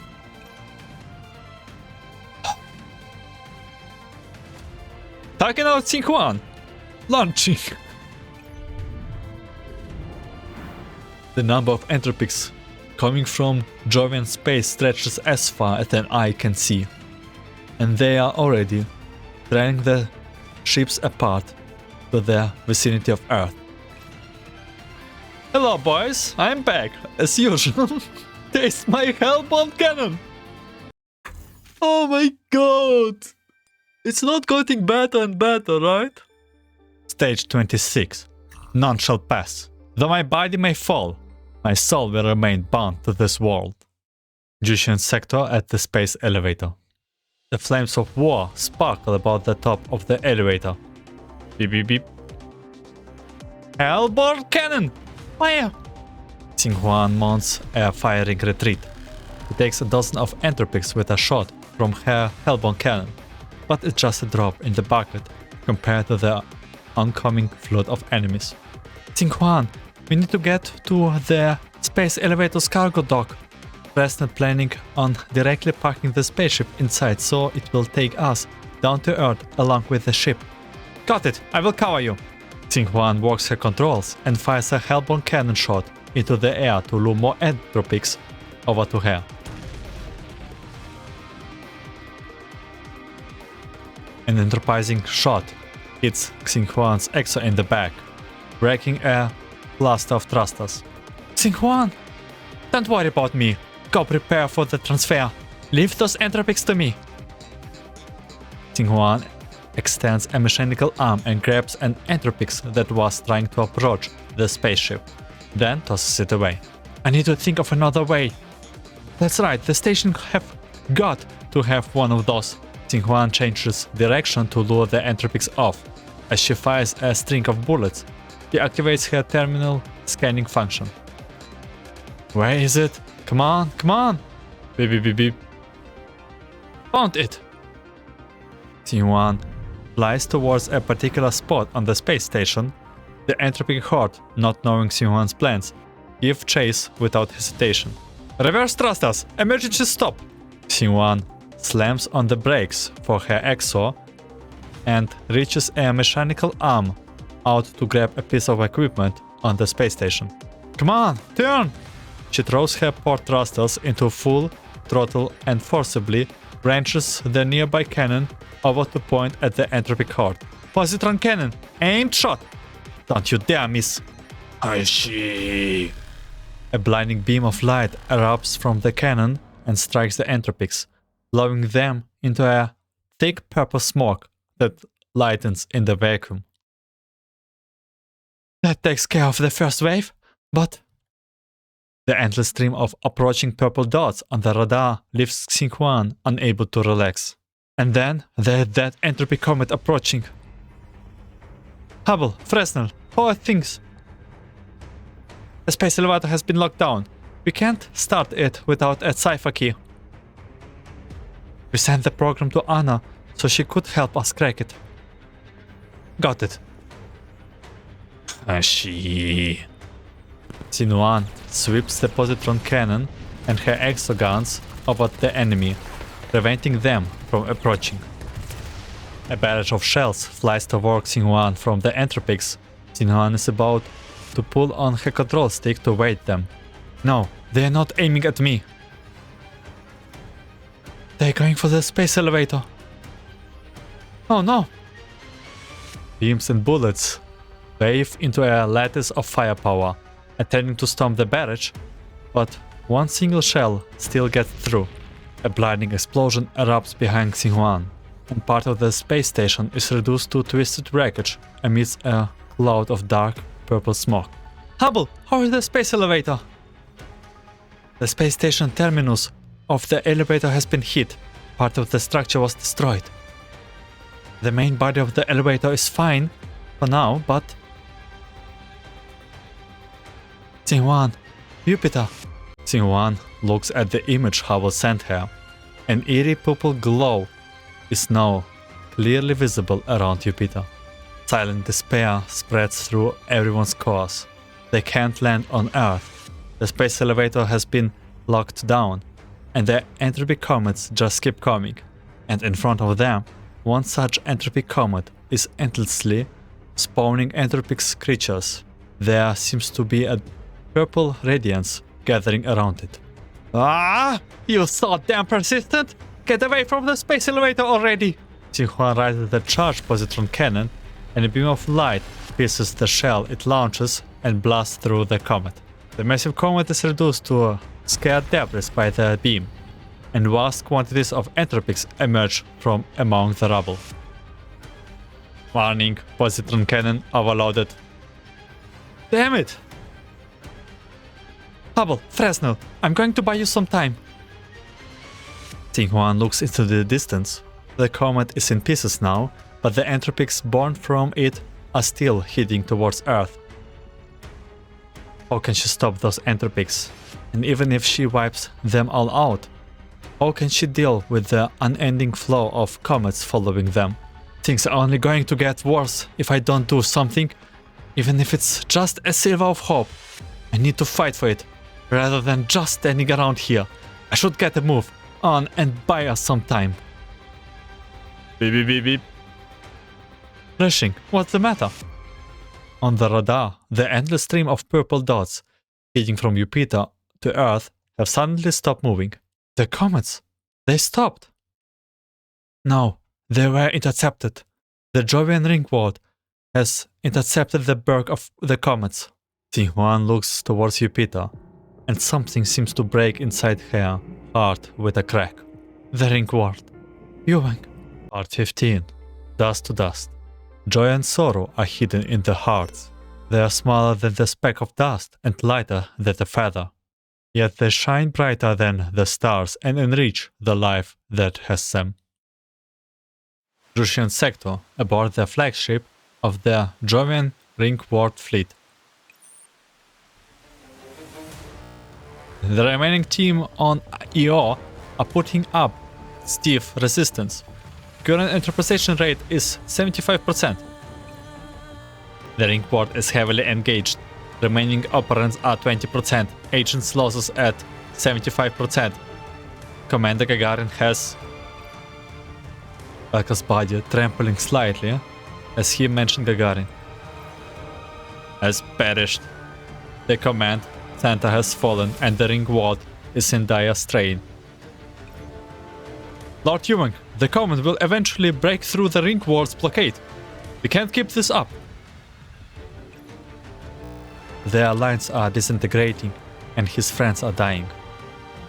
Takenaut Xinghuan! Launching! The number of Entropix coming from Jovian space stretches as far as an eye can see, and they are already tearing the ships apart to the vicinity of Earth. Hello boys, I'm back, as usual. Taste my hellbound cannon! Oh my god! It's not getting better and better, right? Stage 26. None shall pass. Though my body may fall, my soul will remain bound to this world. Jiutian Sector at the space elevator. The flames of war sparkle about the top of the elevator. Beep beep beep. Hellbound cannon! Fire! Xinghuan mounts a firing retreat. He takes a dozen of Entropix with a shot from her hellbound cannon, but it's just a drop in the bucket compared to the oncoming flood of enemies. Xinghuan, we need to get to the space elevator's cargo dock. Preston planning on directly parking the spaceship inside, so it will take us down to Earth along with the ship. Got it, I will cover you. Xinghuan works her controls and fires a hellbound cannon shot into the air to lure more Entropix over to her. An enterprising shot hits Xinghuan's exo in the back, breaking a cluster of thrusters. Xinghuan, don't worry about me. Go prepare for the transfer. Leave those Entropix to me. Xinghuan extends a mechanical arm and grabs an Entropix that was trying to approach the spaceship, then tosses it away. I need to think of another way. That's right, the station have got to have one of those. Xinghuan changes direction to lure the Entropix off. As she fires a string of bullets, she activates her terminal scanning function. Where is it? Come on, come on! Beep beep beep beep. Found it! Xuannu flies towards a particular spot on the space station. The Entropy Horde, not knowing Xuannu's plans, give chase without hesitation. Reverse thrusters! Emergency stop! Xuannu slams on the brakes for her exo and reaches a mechanical arm out to grab a piece of equipment on the space station. Come on, turn! She throws her port thrusters into full throttle and forcibly branches the nearby cannon over to point at the Entropy Horde. Positron cannon, aimed shot! Don't you dare miss! Aishi! A blinding beam of light erupts from the cannon and strikes the Entropics, blowing them into a thick purple smoke that lightens in the vacuum. That takes care of the first wave, but... The endless stream of approaching purple dots on the radar leaves Xuannu unable to relax. And then there's that Entropy Comet approaching. Hubble, Fresnel, how are things? The space elevator has been locked down. We can't start it without a cipher key. We sent the program to Anna so she could help us crack it. Got it. She. Xuannu sweeps the positron cannon and her exoguns over the enemy, preventing them from approaching. A barrage of shells flies towards Xuannu from the Entropics. Xuannu is about to pull on her control stick to wait them. No, they are not aiming at me. They're going for the space elevator. Oh no! Beams and bullets wave into a lattice of firepower, intending to storm the barrage, but one single shell still gets through. A blinding explosion erupts behind Xuannu, and part of the space station is reduced to twisted wreckage amidst a cloud of dark purple smoke. Hubble, how is the space elevator? The space station terminus of the elevator has been hit. Part of the structure was destroyed. The main body of the elevator is fine for now, but... Xuannu, Jupiter. Xuannu looks at the image Hubble sent her. An eerie purple glow is now clearly visible around Jupiter. Silent despair spreads through everyone's course. They can't land on Earth. The space elevator has been locked down, and the entropy comets just keep coming. And in front of them, one such entropy comet is endlessly spawning entropic creatures. There seems to be a purple radiance gathering around it. Ah! You so damn persistent! Get away from the space elevator already! Xuannu raises the charged positron cannon, and a beam of light pierces the shell it launches and blasts through the comet. The massive comet is reduced to scared debris by the beam, and vast quantities of entropics emerge from among the rubble. Warning, positron cannon overloaded. Damn it! Hubble, Fresnel, I'm going to buy you some time. Xuannu looks into the distance. The comet is in pieces now, but the entropics born from it are still heading towards Earth. How can she stop those entropics? And even if she wipes them all out, how can she deal with the unending flow of comets following them? Things are only going to get worse if I don't do something, even if it's just a sliver of hope. I need to fight for it, rather than just standing around here. I should get a move on and buy us some time. Beep beep beep beep. Rushing, what's the matter? On the radar, the endless stream of purple dots heading from Jupiter to Earth have suddenly stopped moving. The comets, they stopped. No, they were intercepted. The Jovian Ringworld has intercepted the berg of the comets. Xuannu looks towards Jupiter, and something seems to break inside her heart with a crack. The Ringworld. Yuang. Part 15. Dust to dust. Joy and sorrow are hidden in the hearts. They are smaller than the speck of dust and lighter than a feather. Yet they shine brighter than the stars and enrich the life that has them. Jiutian Sector aboard the flagship of the Jovian Ringworld fleet. The remaining team on EO are putting up stiff resistance. Current interpretation rate is 75%. The Ringworld is heavily engaged. Remaining operants are 20%. Agents losses at 75%. Commander Gagarin has Belka's body trampling slightly as he mentioned Gagarin. Has perished. The command center has fallen and the Ringworld is in dire strain. Lord Yuang, the command will eventually break through the Ringworld's blockade. We can't keep this up. Their lines are disintegrating and his friends are dying.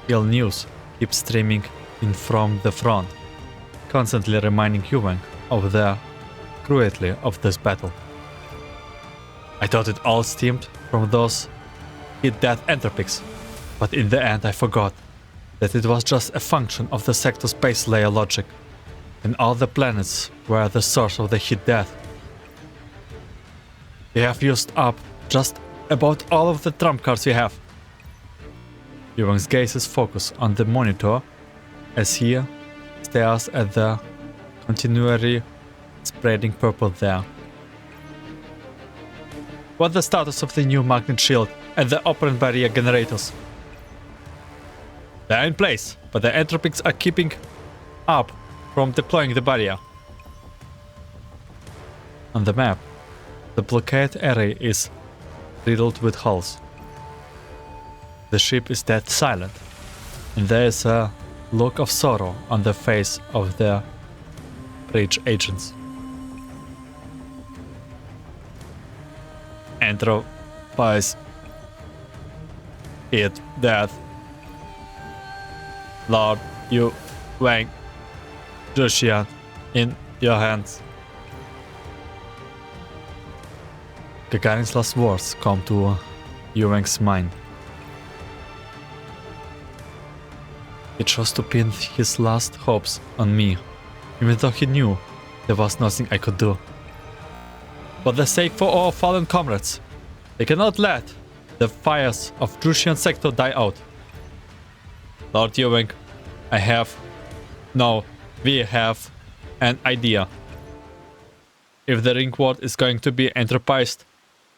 Ill news keeps streaming in from the front, constantly reminding Yuang of the cruelty of this battle. I thought it all stemmed from those hit-death entropics, but in the end I forgot that it was just a function of the sector's base layer logic, and all the planets were the source of the hit-death. We have used up just about all of the trump cards we have. Yuang's gaze is focused on the monitor as he stares at the continually spreading purple there. What's the status of the new magnet shield and the operant barrier generators? They are in place, but the entropics are keeping up from deploying the barrier. On the map, the blockade area is riddled with holes. The ship is dead silent, and there is a look of sorrow on the face of the bridge agents. Enterprise hit death. Lord Yuang, Jiutian, in your hands. Gagarin's last words come to Yuang's mind. He chose to pin his last hopes on me, even though he knew there was nothing I could do. For the sake for all fallen comrades, they cannot let the fires of Jiutian Sector die out. Lord Yuang, we have an idea. If the Ringworld is going to be enterprised,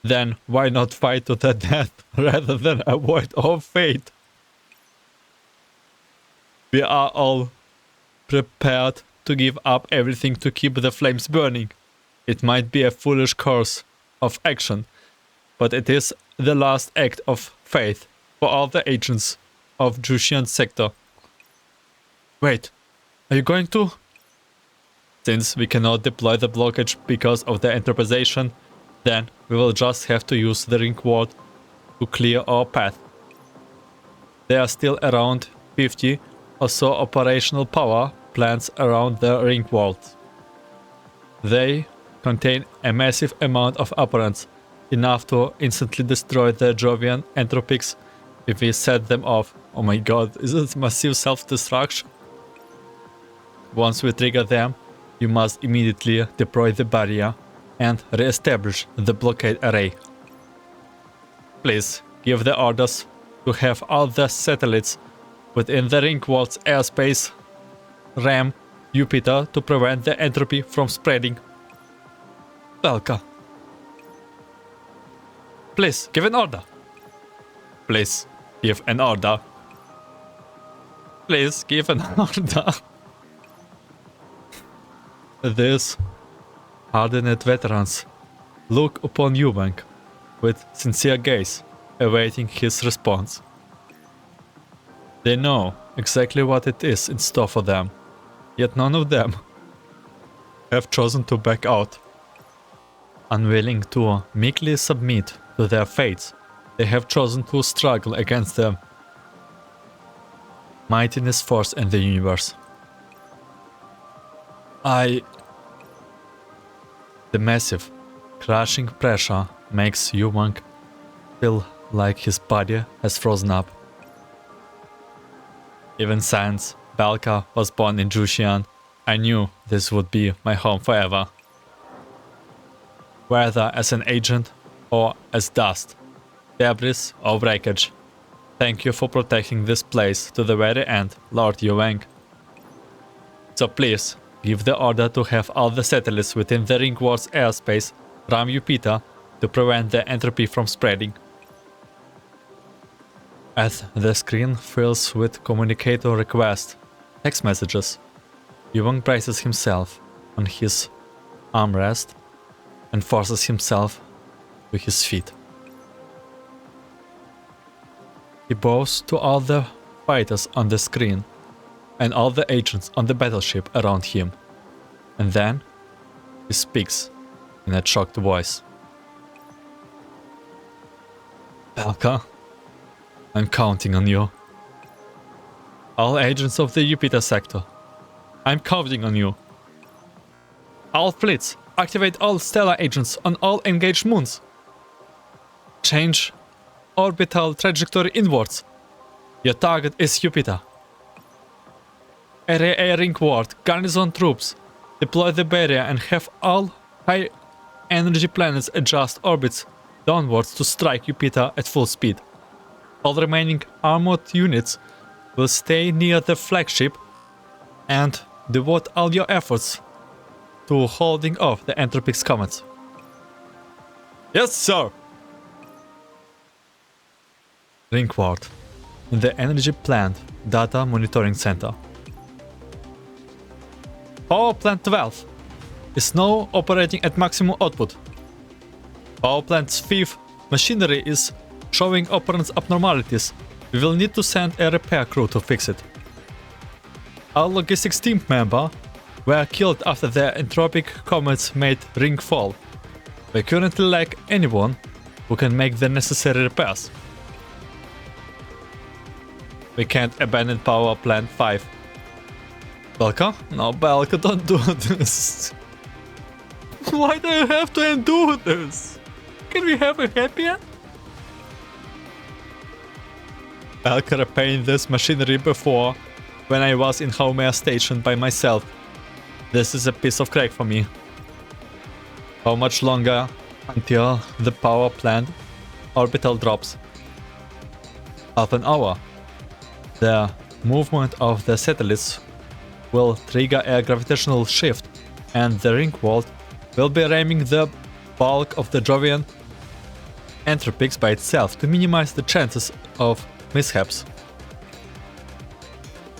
then why not fight to the death rather than avoid our fate? We are all prepared to give up everything to keep the flames burning. It might be a foolish course of action, but it is the last act of faith for all the agents of Jiutian Sector. Wait, are you going to? Since we cannot deploy the blockage because of the interpretation, then we will just have to use the Ringworld to clear our path. There are still around 50 or so operational power plants around the Ringworld. They contain a massive amount of operants, enough to instantly destroy the Jovian entropics if we set them off. Oh my god, is it massive self-destruction? Once we trigger them, you must immediately deploy the barrier and re-establish the blockade array. Please give the orders to have all the satellites within the Ringworld's airspace ram Jupiter to prevent the entropy from spreading. Belka. Please give an order. Please give an order. Please give an order. These hardened veterans look upon Yuang with sincere gaze, awaiting his response. They know exactly what it is in store for them, yet none of them have chosen to back out. Unwilling to meekly submit to their fates, they have chosen to struggle against the mightiest force in the universe. The massive, crushing pressure makes Yuang feel like his body has frozen up. Even since Belka was born in Jiutian, I knew this would be my home forever. Whether as an agent or as dust, debris or wreckage, thank you for protecting this place to the very end, Lord Yuang. So please, give the order to have all the satellites within the Ringworld's airspace ram Jupiter to prevent the entropy from spreading. As the screen fills with communicator requests, text messages, Yuan braces himself on his armrest and forces himself to his feet. He bows to all the fighters on the screen and all the agents on the battleship around him, and then he speaks in a shocked voice. Belka, I'm counting on you. All agents of the Jupiter sector, I'm counting on you. All fleets, activate all stellar agents on all engaged moons. Change orbital trajectory inwards. Your target is Jupiter. Area Ringworld, garrison troops, deploy the barrier and have all high energy planets adjust orbits downwards to strike Jupiter at full speed. All remaining armored units will stay near the flagship and devote all your efforts to holding off the Entropix comets. Yes, sir! Ringworld, in the Energy Plant Data Monitoring Center. Power Plant 12 is now operating at maximum output. Power Plant's 5th machinery is showing operance abnormalities. We will need to send a repair crew to fix it. Our logistics team member were killed after the entropic comets made Ring fall. We currently lack anyone who can make the necessary repairs. We can't abandon Power Plant 5. Belka? No, Belka, don't do this. Why do you have to endure this? Can we have a happy end? Belka repaired this machinery before, when I was in Haumea Station by myself. This is a piece of crack for me. How much longer until the power plant orbital drops? Half an hour. The movement of the satellites will trigger a gravitational shift, and the Ringworld will be ramming the bulk of the Jovian Entropix by itself to minimize the chances of mishaps.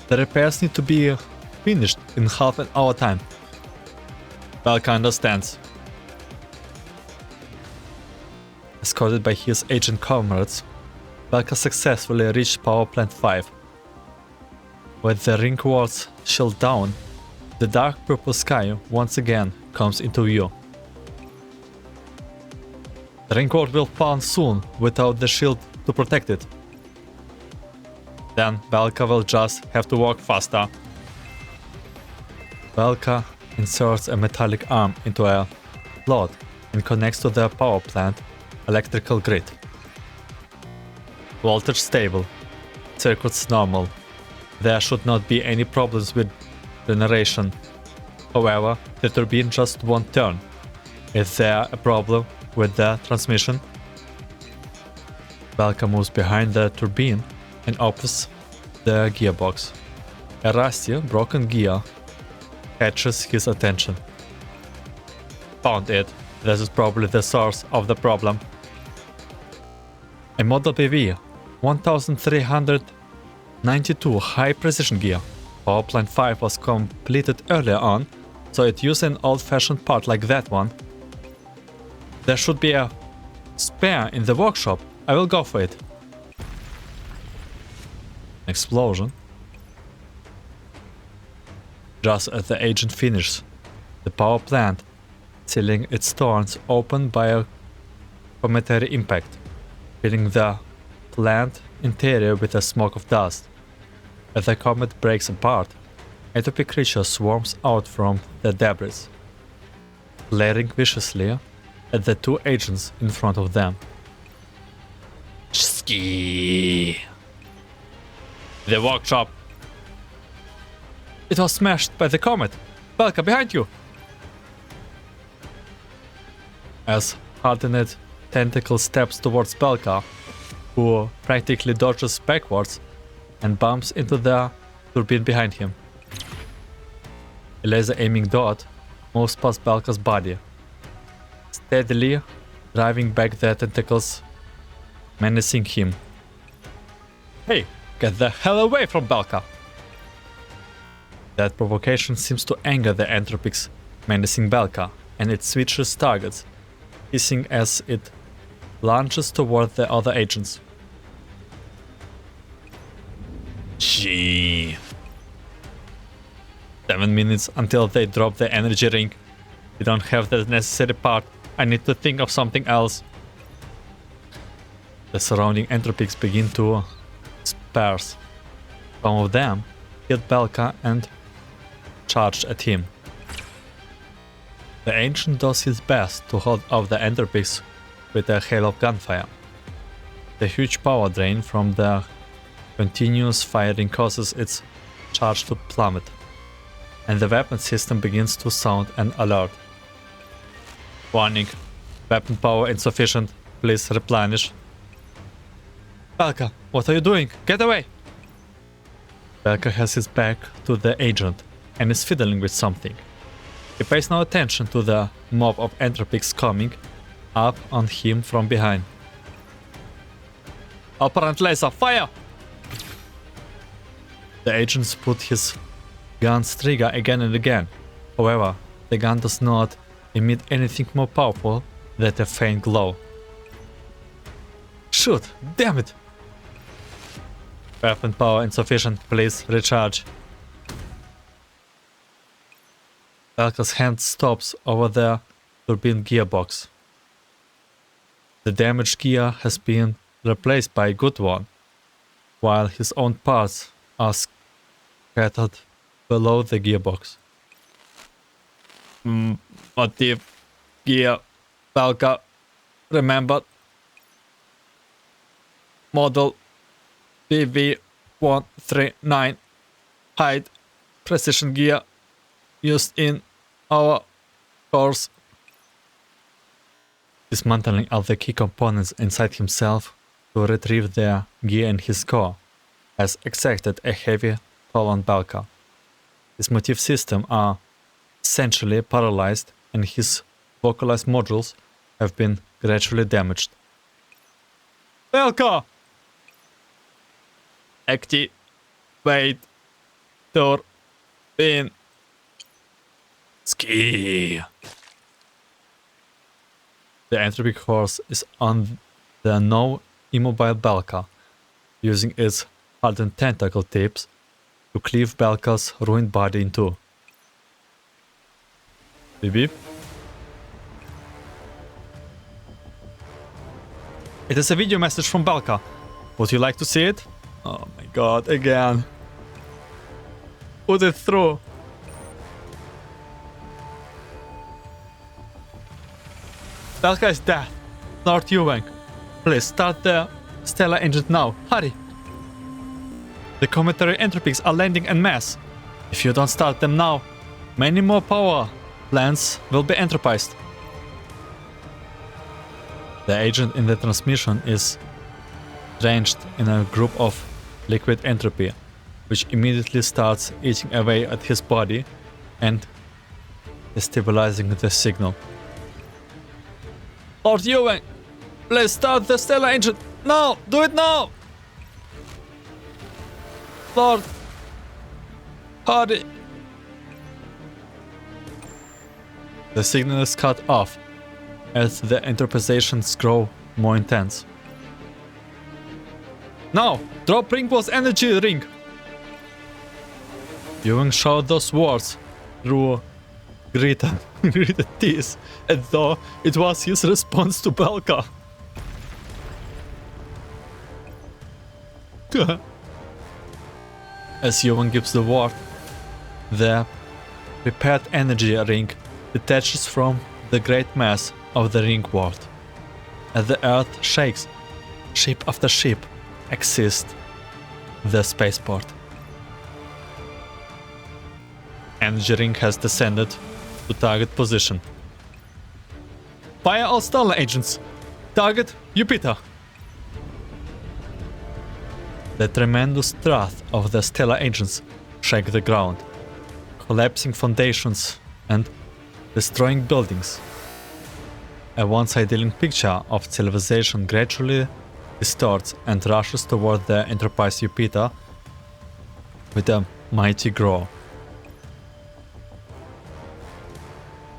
The repairs need to be finished in half an hour time. Belka understands. Escorted by his agent comrades, Belka successfully reached Power Plant 5. With the Ringworld's shield down, the dark purple sky once again comes into view. The Ringworld will fall soon without the shield to protect it. Then Belka will just have to walk faster. Belka inserts a metallic arm into a slot and connects to the power plant electrical grid. Voltage stable, circuits normal. There should not be any problems with generation. However, the turbine just won't turn. Is there a problem with the transmission? Belka moves behind the turbine and opens the gearbox. A rusty, broken gear catches his attention. Found it. This is probably the source of the problem. A Model PV 1392 high precision gear. Power Plant 5 was completed earlier on, so it used an old-fashioned part like that one. There should be a spare in the workshop. I will go for it. Explosion. Just as the agent finishes, the power plant, sealing its doors, opened by a cometary impact, filling the plant interior with a smoke of dust. As the comet breaks apart, entropy creature swarms out from the debris, glaring viciously at the two agents in front of them. Ski. The workshop. It was smashed by the comet. Belka, behind you. As hardened tentacle steps towards Belka, who practically dodges backwards and bumps into the turbine behind him. laser aiming dot moves past Belka's body, steadily driving back the tentacles, menacing him. Hey, get the hell away from Belka! That provocation seems to anger the Entropics, menacing Belka, and it switches targets, hissing as it launches toward the other agents. Gee. 7 minutes until they drop the energy ring. We don't have the necessary part. I need to think of something else. The surrounding Entropics begin to sparse. Some of them hit Belka and charged at him. The Ancient does his best to hold off the Entropics with a hail of gunfire. The huge power drain from the continuous firing causes its charge to plummet, and the weapon system begins to sound an alert. Warning, weapon power insufficient, please replenish. Belka, what are you doing? Get away! Belka has his back to the agent and is fiddling with something. He pays no attention to the mob of Entropics coming up on him from behind. Operant laser, fire! The agent put his gun's trigger again and again. However, the gun does not emit anything more powerful than a faint glow. Shoot! Damn it! Weapon power insufficient, please recharge. Belka's hand stops over the turbine gearbox. The damaged gear has been replaced by a good one, while his own parts are scattered below the gearbox. Motive gear, Belka, remember. Model PV139, height, precision gear, used in our course. Dismantling all the key components inside himself to retrieve the gear in his core has exacted a heavy toll on Belka. His motif system are essentially paralyzed and his vocalized modules have been gradually damaged. Belka! Activate turbine. Ski. The entropic horse is on the now immobile Belka, using its hardened tentacle tips to cleave Belka's ruined body in two. Beep beep. It is a video message from Belka. Would you like to see it? Oh my god, again. Put it through. Belka is dead. Lord Yuang, please start the Stellar engine now. Hurry. The cometary entropics are landing en masse. If you don't start them now, many more power plants will be entropized. The agent in the transmission is drenched in a group of liquid entropy, which immediately starts eating away at his body and destabilizing the signal. Lord Yuang, please start the Stellar engine. No, do it now! Lord, hurry! The signal is cut off as the interpretations grow more intense. Now, drop Ringworld's energy ring! Yuang shouted those words through gritted teeth, as though it was his response to Belka. As Yuang gives the word, the prepared energy ring detaches from the great mass of the Ringworld. As the earth shakes, ship after ship exits the spaceport. Energy ring has descended to target position. Fire all Stellar agents! Target Jupiter! The tremendous thrust of the Stellar agents shake the ground, collapsing foundations and destroying buildings. A one-sided picture of civilization gradually distorts and rushes toward the Enterprise Jupiter with a mighty grow.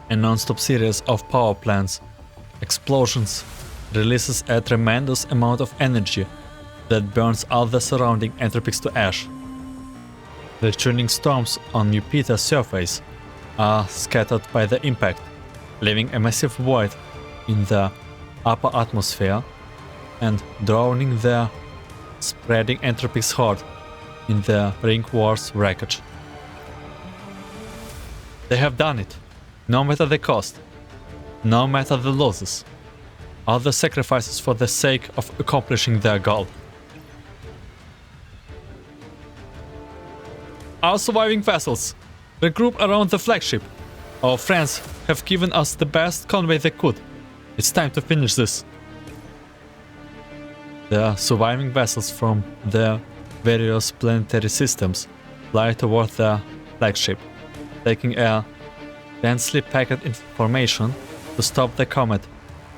A non-stop series of power plants, explosions, releases a tremendous amount of energy that burns all the surrounding entropics to ash. The churning storms on Jupiter's surface are scattered by the impact, leaving a massive void in the upper atmosphere and drowning the spreading entropics horde in the Ringworld's wreckage. They have done it, no matter the cost, no matter the losses, all the sacrifices for the sake of accomplishing their goal. Our surviving vessels, regroup around the flagship. Our friends have given us the best convoy they could. It's time to finish this. The surviving vessels from the various planetary systems fly toward the flagship, taking a densely packed information to stop the comet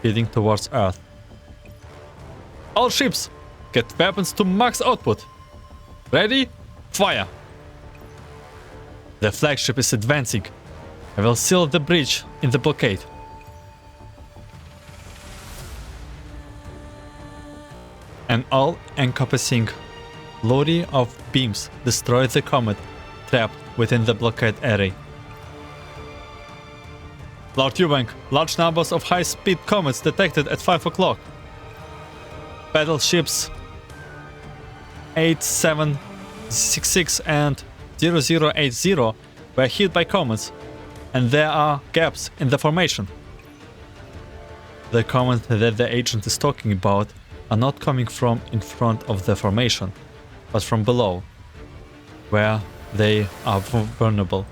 heading towards Earth. All ships, get weapons to max output. Ready? Fire! The flagship is advancing. I will seal the breach in the blockade. An all-encompassing flurry of beams destroy the comet trapped within the blockade array. Lord Eubank, large numbers of high-speed comets detected at 5 o'clock. Battleships 8766 and 0080 were hit by comets, and there are gaps in the formation. The comets that the agent is talking about are not coming from in front of the formation, but from below, where they are vulnerable.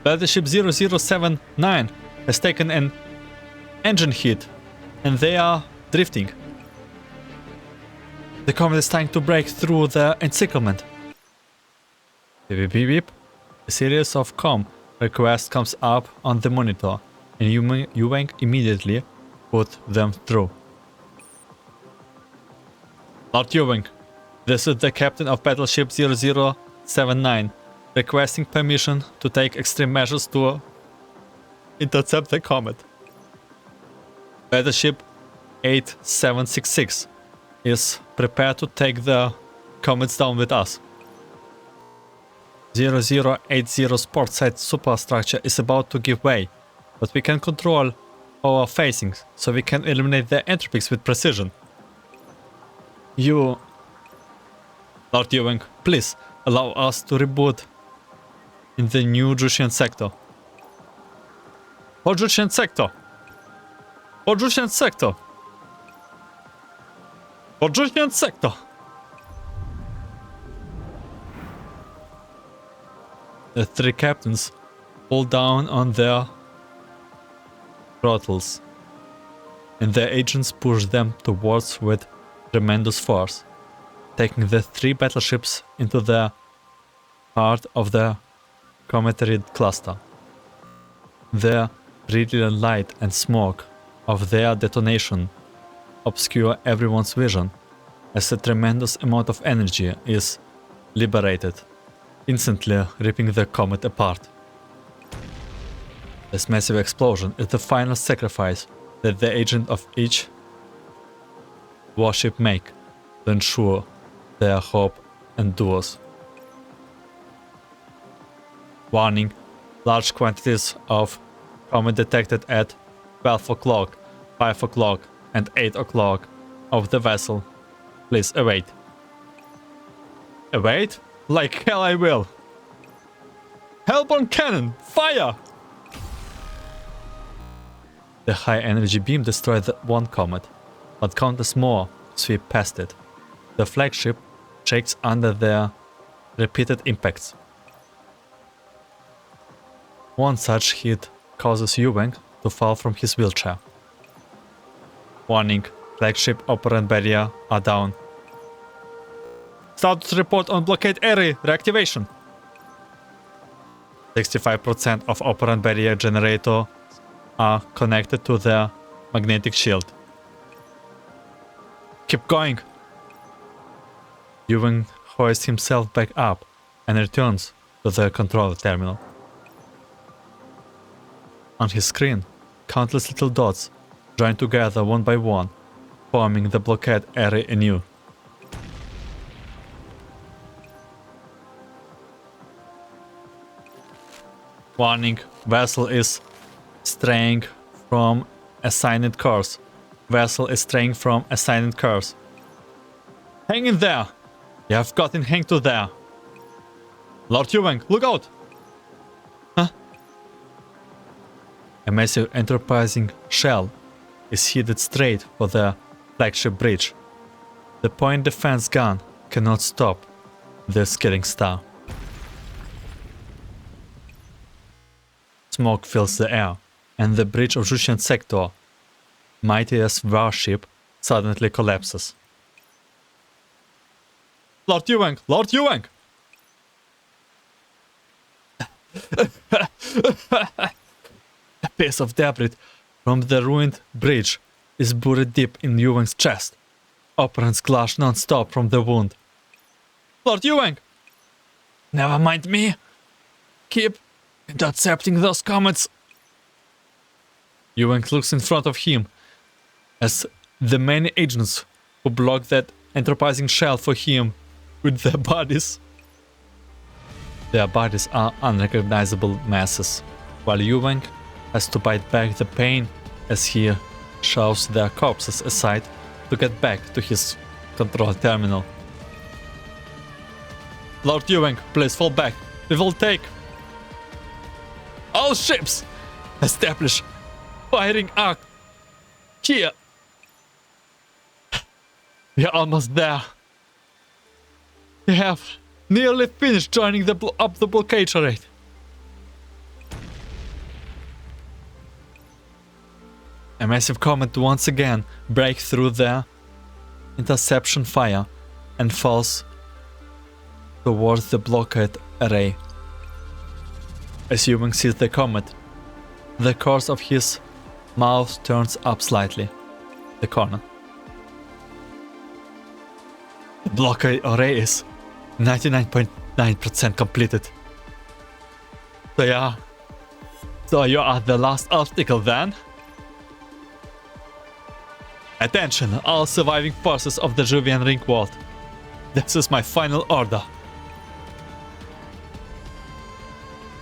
Battleship 0079 has taken an engine hit, and they are drifting. The comet is trying to break through the encirclement. Beep beep beep beep. A series of comm requests comes up on the monitor, and Eubank immediately put them through. Lord Eubank, this is the captain of Battleship 0079, requesting permission to take extreme measures to intercept the comet. Battleship 8766 is prepared to take the comets down with us. 0080's port site superstructure is about to give way, but we can control our facings, so we can eliminate the entropics with precision. Lord Eubank, please allow us to reboot in the new Jiutian Sector. For Jiutian Sector! For Jiutian Sector! For Jiutian Sector! The three captains pull down on their throttles, and their agents push them towards with tremendous force, taking the three battleships into the heart of the cometary cluster. The brilliant light and smoke of their detonation obscure everyone's vision as a tremendous amount of energy is liberated, instantly ripping the comet apart. This massive explosion is the final sacrifice that the agent of each warship make to ensure their hope endures. Warning: large quantities of comet detected at 12 o'clock, 5 o'clock and 8 o'clock of the vessel. Please await. Await? Like hell I will! Hellborn cannon! Fire! The high-energy beam destroyed one comet, but countless more sweep past it. The flagship shakes under their repeated impacts. One such hit causes Eubank to fall from his wheelchair. Warning: flagship operant barrier are down. Status report on blockade area reactivation. 65% of operant barrier generator are connected to their magnetic shield. Keep going! Yuwen hoists himself back up and returns to the control terminal. On his screen, countless little dots join together one by one, forming the blockade area anew. Warning, vessel is straying from assigned course. Vessel is straying from assigned course. Hang in there! You have gotten hang to there. Lord Yuwen, look out! Huh? A massive enterprising shell is headed straight for the flagship bridge. The point defense gun cannot stop this killing star. Smoke fills the air, and the bridge of Jiutian Sector, mightiest warship, suddenly collapses. Lord Yuwen! Lord Yuwen! A piece of debris from the ruined bridge is buried deep in Yuwen's chest. Operants clash non-stop from the wound. Lord Yuwen! Never mind me. Keep intercepting those comets. Yuwen looks in front of him as the many agents who blocked that enterprising shell for him with their bodies. Their bodies are unrecognizable masses, while Yuwen has to bite back the pain as he shoves their corpses aside to get back to his control terminal. Lord Yuwen, please fall back. We will take all ships. Establish firing arc here. We are almost there. We have nearly finished joining the the blockade turret. A massive comet once again breaks through their interception fire and falls towards the blockade array. As Yuwen sees the comet, the course of his mouth turns up slightly, the corner. The blockade array is 99.9% completed. So you are the last obstacle then? Attention, all surviving forces of the Juvian Ringworld. This is my final order.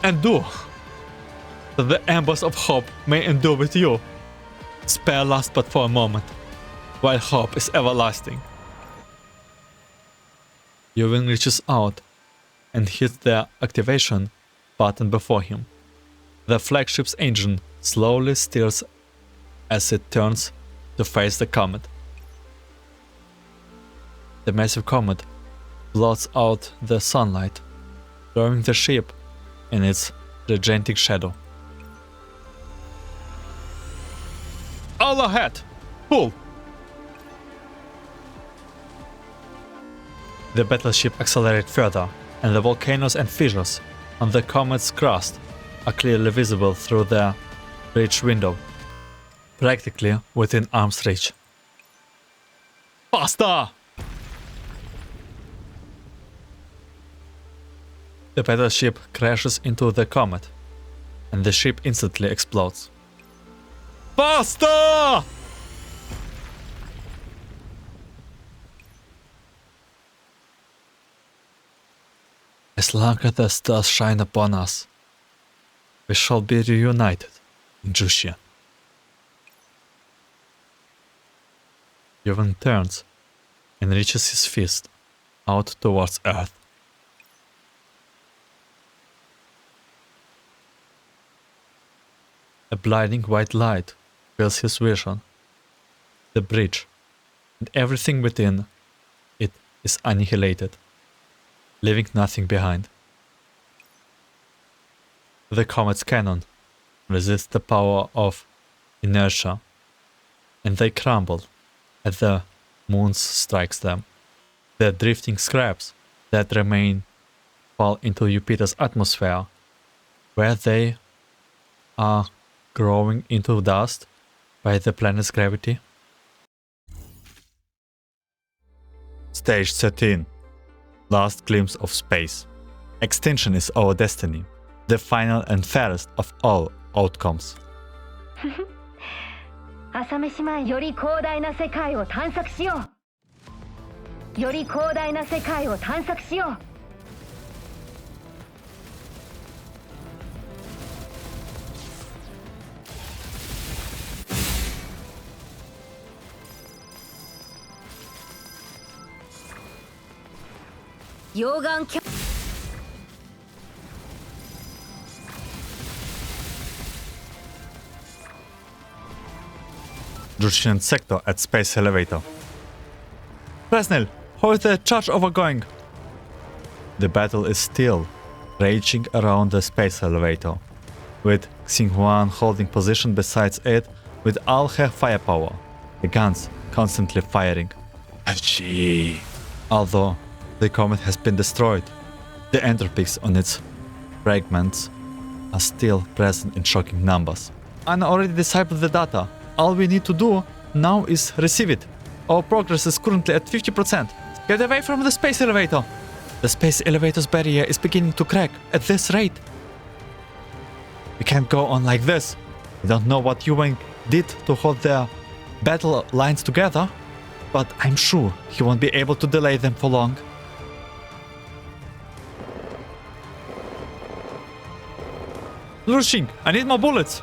Endure. That the embers of hope may endure with you. Spare last but for a moment, while hope is everlasting. Yuwen reaches out and hits the activation button before him. The flagship's engine slowly steers as it turns to face the comet. The massive comet blots out the sunlight, throwing the ship in its gigantic shadow. All ahead! Pull! The battleship accelerates further, and the volcanoes and fissures on the comet's crust are clearly visible through the bridge window, practically within arm's reach. Faster! The battleship crashes into the comet, and the ship instantly explodes. Faster! As long as the stars shine upon us, we shall be reunited in Jiutian. Yuwen turns and reaches his fist out towards Earth. A blinding white light fills his vision. The bridge and everything within it is annihilated, leaving nothing behind. The comet's cannon resists the power of inertia, and they crumble as the moon strikes them. The drifting scraps that remain fall into Jupiter's atmosphere where they are growing into dust by the planet's gravity. Stage 13. Last glimpse of space. Extinction is our destiny, the final and fairest of all outcomes. 朝飯前より広大な世界を探索しよう。より広大な世界を探索しよう。溶岩キャ Jiutian Sector at Space Elevator. Fresnel, how is the charge overgoing? The battle is still raging around the space elevator, with Xuannu holding position beside it with all her firepower, the guns constantly firing. Gee. Although the comet has been destroyed, the entropies on its fragments are still present in shocking numbers. I already deciphered the data. All we need to do now is receive it. Our progress is currently at 50%. Get away from the space elevator! The space elevator's barrier is beginning to crack at this rate. We can't go on like this. We don't know what Yuan did to hold their battle lines together, but I'm sure he won't be able to delay them for long. Lushing, I need more bullets!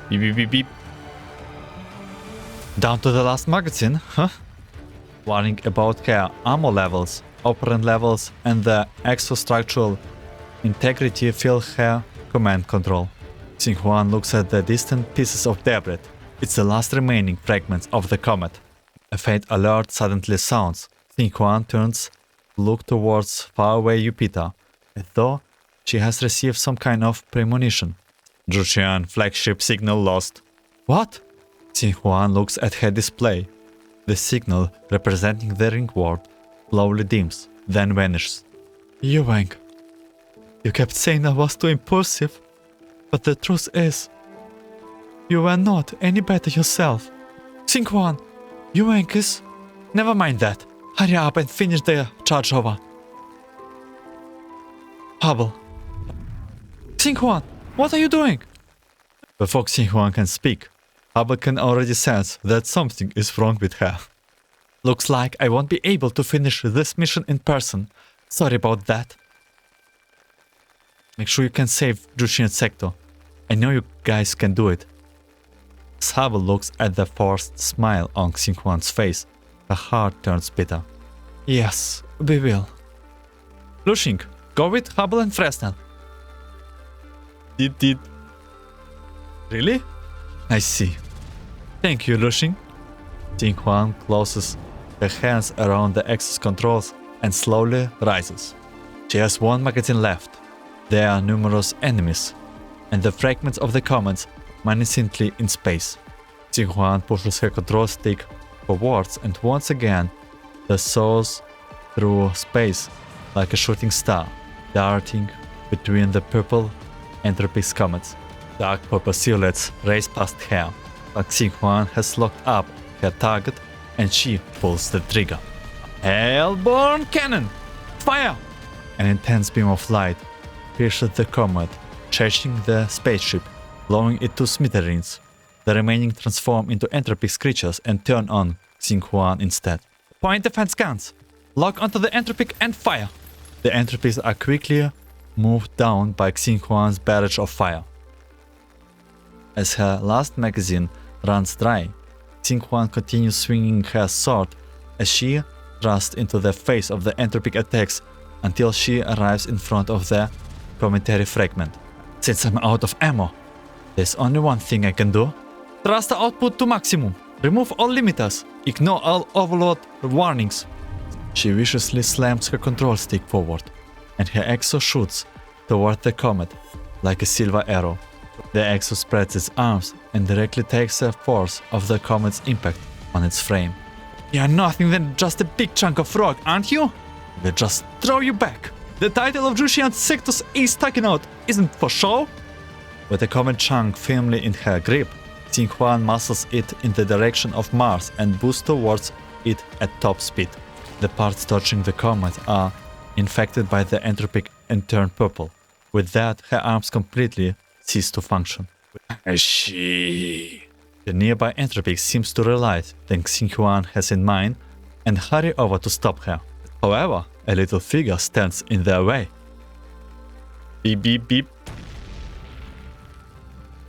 Beep beep beep beep. Down to the last magazine, huh? Worrying about her armor levels, operant levels, and the exostructural integrity fill her command control. Xuannu looks at the distant pieces of debris. It's the last remaining fragments of the comet. A faint alert suddenly sounds. Xuannu turns to look towards faraway Jupiter, as though she has received some kind of premonition. Jiutian flagship signal lost. What? Xuannu looks at her display. The signal representing the Ringworld slowly dims, then vanishes. Yuan, you kept saying I was too impulsive, but the truth is, you were not any better yourself. Xuannu, Yuan is... Never mind that. Hurry up and finish the charge over. Hubble. Xuannu, what are you doing? Before Xuannu can speak, Hubble can already sense that something is wrong with her. Looks like I won't be able to finish this mission in person. Sorry about that. Make sure you can save Jiutian Sector. I know you guys can do it. As Hubble looks at the forced smile on Xuannu's face, her heart turns bitter. Yes, we will. Lushing, go with Hubble and Fresnel. Did. Really? I see. Thank you, Lushing. Xuannu closes her hands around the access controls and slowly rises. She has one magazine left. There are numerous enemies, and the fragments of the comets menacingly in space. Xuannu pushes her control stick forwards and once again the soars through space like a shooting star, darting between the purple entropies comets. Dark purple silhouettes race past her, but Xuannu has locked up her target and she pulls the trigger. Hellborn cannon! Fire! An intense beam of light pierces the comet, chasing the spaceship, blowing it to smithereens. The remaining transform into entropic creatures and turn on Xuannu instead. Point defense guns! Lock onto the entropic and fire! The entropies are quickly moved down by Xuannu's barrage of fire. As her last magazine runs dry, Xuannu continues swinging her sword as she thrusts into the face of the entropic attacks until she arrives in front of the cometary fragment. Since I'm out of ammo, there's only one thing I can do. Thruster output to maximum. Remove all limiters. Ignore all overload warnings. She viciously slams her control stick forward, and her exo shoots toward the comet like a silver arrow. The exo spreads its arms and directly takes the force of the comet's impact on its frame. You're nothing than just a big chunk of rock, aren't you? We'll just throw you back. The title of Jiutian Sector's is taken out, isn't for show? With a common chunk firmly in her grip, Xuannu muscles it in the direction of Mars and boosts towards it at top speed. The parts touching the comet are infected by the entropic and turn purple. With that, her arms completely cease to function. The nearby entropic seems to realize the Xuannu has in mind and hurry over to stop her. However, a little figure stands in their way. Beep beep beep.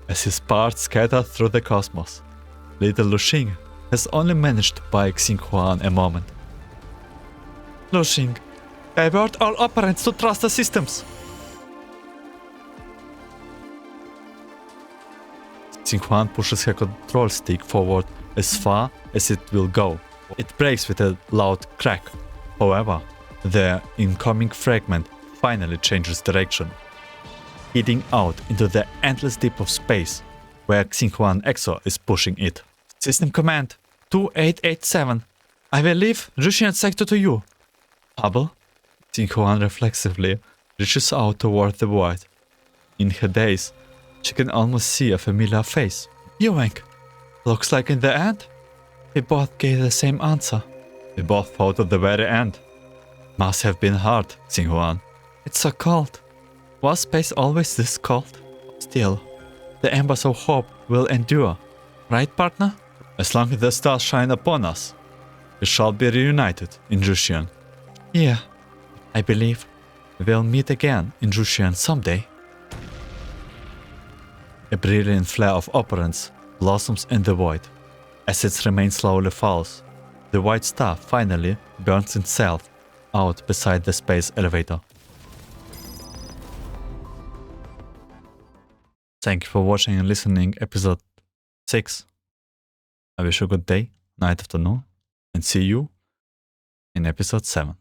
As his parts scatter through the cosmos, little Luxing has only managed to buy Xuannu a moment. Luxing, divert all operants to trust the systems. Xuannu pushes her control stick forward as far as it will go. It breaks with a loud crack. However, the incoming fragment finally changes direction, heading out into the endless deep of space, where Xuannu Exo is pushing it. System Command 2887. I will leave Jiutian Sector to you. Hubble? Xuannu reflexively reaches out toward the void. In her daze, she can almost see a familiar face. Yuang. Looks like in the end, we both gave the same answer. We both fought at the very end. Must have been hard, Xuannu. It's so cold. Was space always this cold? Still, the embers of hope will endure. Right, partner? As long as the stars shine upon us, we shall be reunited in Jiutian. Yeah, I believe we'll meet again in Jiutian someday. A brilliant flare of operants blossoms in the void. As its remain slowly falls, the white star finally burns itself out beside the space elevator. Thank you for watching and listening episode 6. I wish you a good day, night, afternoon, and see you in episode 7.